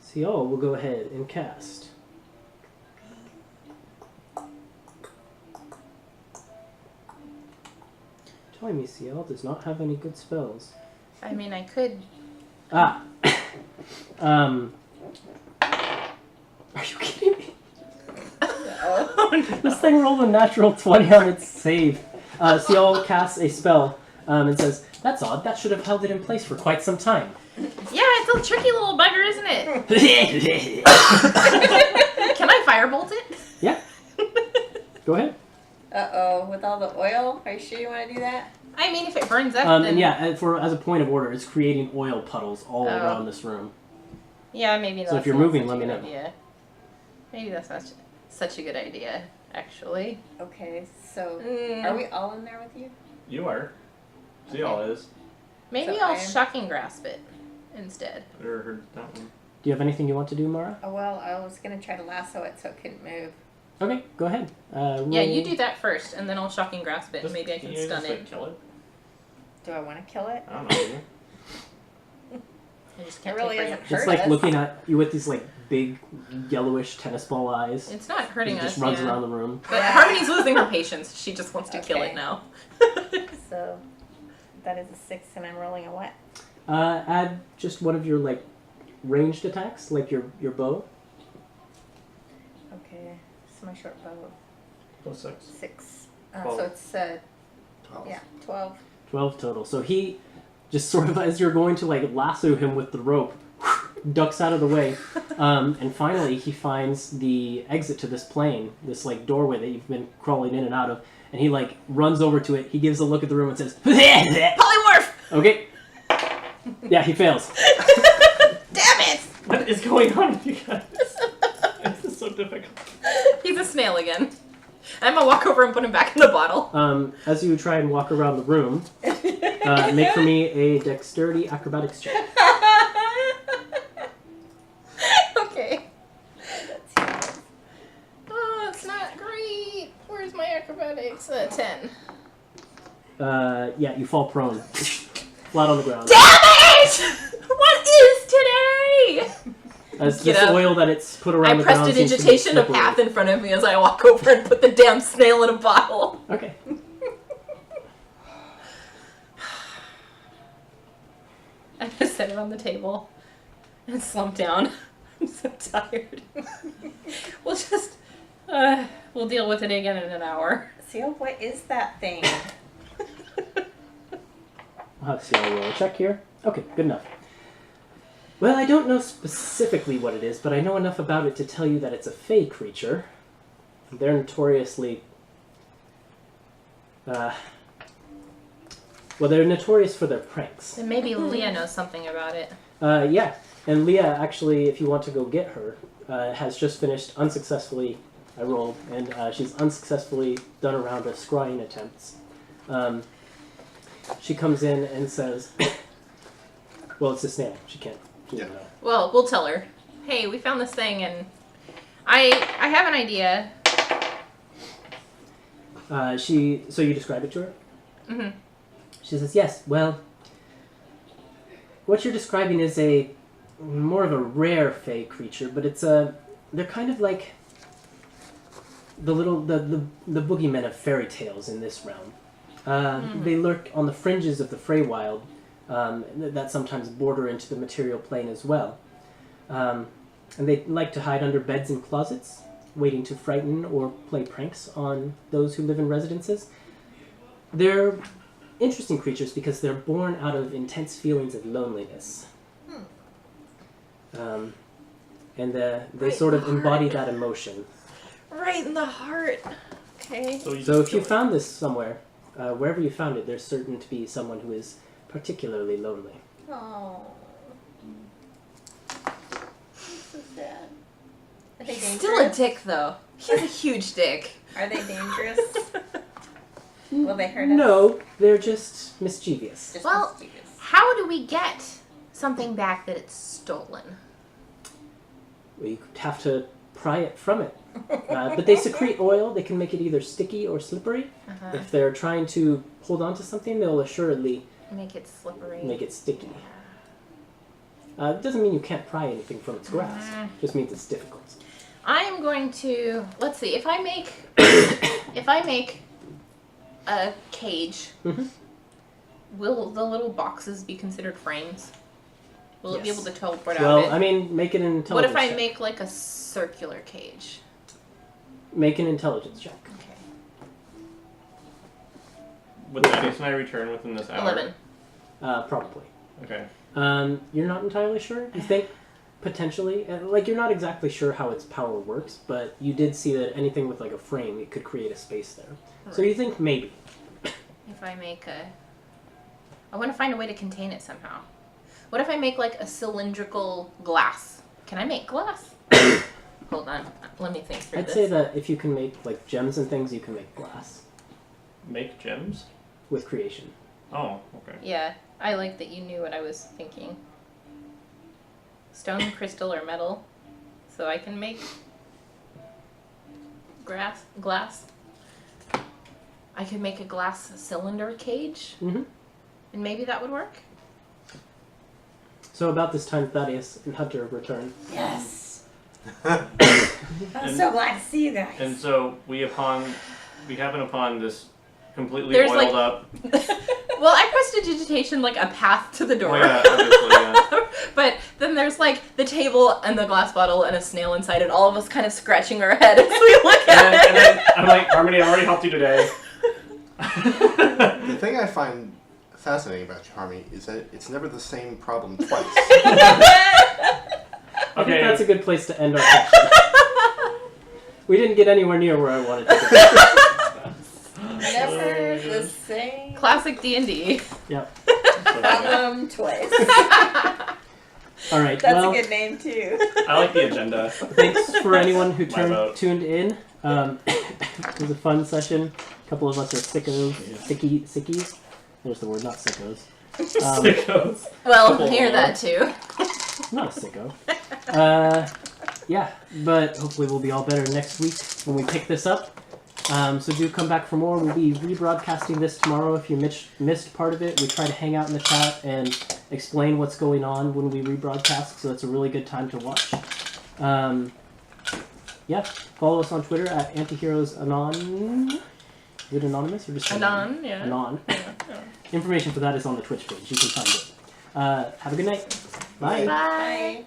Seal will go ahead and cast. Telling me Seal does not have any good spells.
I mean, I could.
Ah! Are you kidding me? This thing rolled a natural 20 on its save. Seal casts a spell and says, "That's odd. That should have held it in place for quite some time."
Yeah, it's a tricky little bugger, isn't it? Can I firebolt it?
Yeah. Go ahead.
Uh-oh, with all the oil? Are you sure you want to do that?
I mean, if it burns up, then...
And yeah, as a point of order, it's creating oil puddles all
Oh.
around this room.
Yeah, maybe that's
So if you're
not
moving,
such
let
a
me
good
know.
idea. Maybe that's not such a good idea, actually.
Okay, so
Mm.
are we all in there with you?
You are. Seal is.
Maybe
So
I'll
I am-
shocking grasp it instead.
Or heard that one.
Do you have anything you want to do, Mara?
Oh, well, I was going to try to lasso it so it couldn't move.
Okay, go ahead.
Yeah, you
roll-
do that first, and then I'll shocking grasp it, and
Just-
maybe I can
you
stun
just,
it.
like, kill it?
Do I want to kill it?
I don't know. maybe.
I just
It
can't
really
take
isn't
right-
hurt
It's like
us.
looking at you with these like big yellowish tennis ball eyes.
It's not hurting
It
us,
just runs
yeah.
around the room.
But
Yeah.
Harmony's losing her patience. She just wants to kill
Okay.
it now.
So that is a 6, and I'm rolling a what?
Add just one of your like ranged attacks, like your bow.
Okay, so my short bow.
Plus 6.
6.
12.
So it's,
12.
yeah, 12.
12 total. So he just sort of, as you're going to like lasso him with the rope, ducks out of the way, and finally he finds the exit to this plane, this like doorway that you've been crawling in and out of, and he like runs over to it. He gives a look at the room and says,
Polymorph!
"Okay." Yeah, he fails.
Damn it!
What is going on with you guys? This is so difficult.
He's a snail again. I'm gonna walk over and put him back in the bottle.
As you try and walk around the room, make for me a dexterity acrobatics check.
Okay. Oh, it's not great. Where's my acrobatics? 10.
Yeah, you fall prone, flat on the ground.
Damn it! What is today?
As
Get
this
up.
oil that it's put around
I
the ground seems to be
prestidigitation a
slippery.
path in front of me as I walk over and put the damn snail in a bottle.
Okay.
I just set it on the table and slump down. I'm so tired. We'll deal with it again in an hour.
Seal, what is that thing?
I'll have to see how I roll a check here. Okay, good enough. Well, I don't know specifically what it is, but I know enough about it to tell you that it's a fey creature. They're notoriously... well, they're notorious for their pranks.
Then maybe Leah knows something about it.
Yeah, and Leah, actually, if you want to go get her, has just finished unsuccessfully, I rolled, and she's unsuccessfully done a round of scrying attempts. She comes in and says, well, it's a snail. She can't. She doesn't know.
Well, we'll tell her. Hey, we found this thing, and I have an idea.
So you describe it to her?
Mm-hmm.
She says, yes, well, what you're describing is more of a rare fey creature, but they're kind of like the boogeymen of fairy tales in this realm. They lurk on the fringes of the Feywild, that sometimes border into the material plane as well. And they like to hide under beds and closets, waiting to frighten or play pranks on those who live in residences. They're interesting creatures because they're born out of intense feelings of loneliness. And they
Right
sort of
in the
embody
heart.
that emotion.
Right in the heart. Okay.
So,
So if you found this somewhere, wherever you found it, there's certain to be someone who is particularly lonely.
Oh. So sad. Are they dangerous?
Still a dick, though. He's a huge dick.
Are they dangerous? Will they hurt us?
No, they're just mischievous.
Just
Well,
mischievous.
how do we get something back that it's stolen?
Well, you have to pry it from it. But they secrete oil. They can make it either sticky or slippery.
Uh-huh.
If they're trying to hold on to something, they'll assuredly
Make it slippery.
make it sticky. It doesn't mean you can't pry anything from its grass. It just means it's difficult.
I am going to, let's see, if I make a cage,
Mhm.
will the little boxes be considered frames? Will it be
Yes.
able to teleport out
Well,
of it?
I mean, make an intelligence
What if I
check.
make like a circular cage?
Make an intelligence check.
Okay.
Would that and I return within this hour?
11.
Probably.
Okay.
You're not entirely sure. You think potentially, like you're not exactly sure how its power works, but you did see that anything with like a frame, it could create a space there. So you think maybe.
If I make I want to find a way to contain it somehow. What if I make like a cylindrical glass? Can I make glass? Hold on. Let me think through
I'd
this.
say that if you can make like gems and things, you can make glass
Make gems?
with creation.
Oh, okay.
Yeah, I like that you knew what I was thinking. Stone, crystal, or metal. So I can make glass. I could make a glass cylinder cage,
Mm-hmm.
and maybe that would work.
So about this time, Thaddeus and Hunter return.
Yes.
And-
I'm so glad to see you guys.
And so we happen upon this completely
There's,
oiled
like-
up.
Well, I prestidigitation like a path to the door.
Oh yeah, obviously, yeah.
But then there's like the table and the glass bottle and a snail inside it, all of us kind of scratching our head as we look at
And then I'm like, Harmony, I already helped you today.
The thing I find fascinating about you, Harmony, is that it's never the same problem twice.
I think
Okay.
that's a good place to end our session. We didn't get anywhere near where I wanted to go.
Never the same
Classic D&D.
Yep.
problem twice.
All right.
That's
well,
a good name too.
I like the agenda.
thanks for anyone who
My vote.
tuned in. It was a fun session. A couple of us are sickos, sickies. There's the word, not sickos.
Sickos.
Well,
Couple
hear
more.
that too.
Not a sicko. Yeah, but hopefully we'll be all better next week when we pick this up. So do come back for more. We'll be rebroadcasting this tomorrow. If you missed part of it, we try to hang out in the chat and explain what's going on when we rebroadcast, so that's a really good time to watch. Yeah, follow us on Twitter at Antiheroes Anon. Is it anonymous or just
Anon, yeah.
Anon.
Yeah.
Information for that is on the Twitch page. You can find it. Have a good night. Bye.
Bye.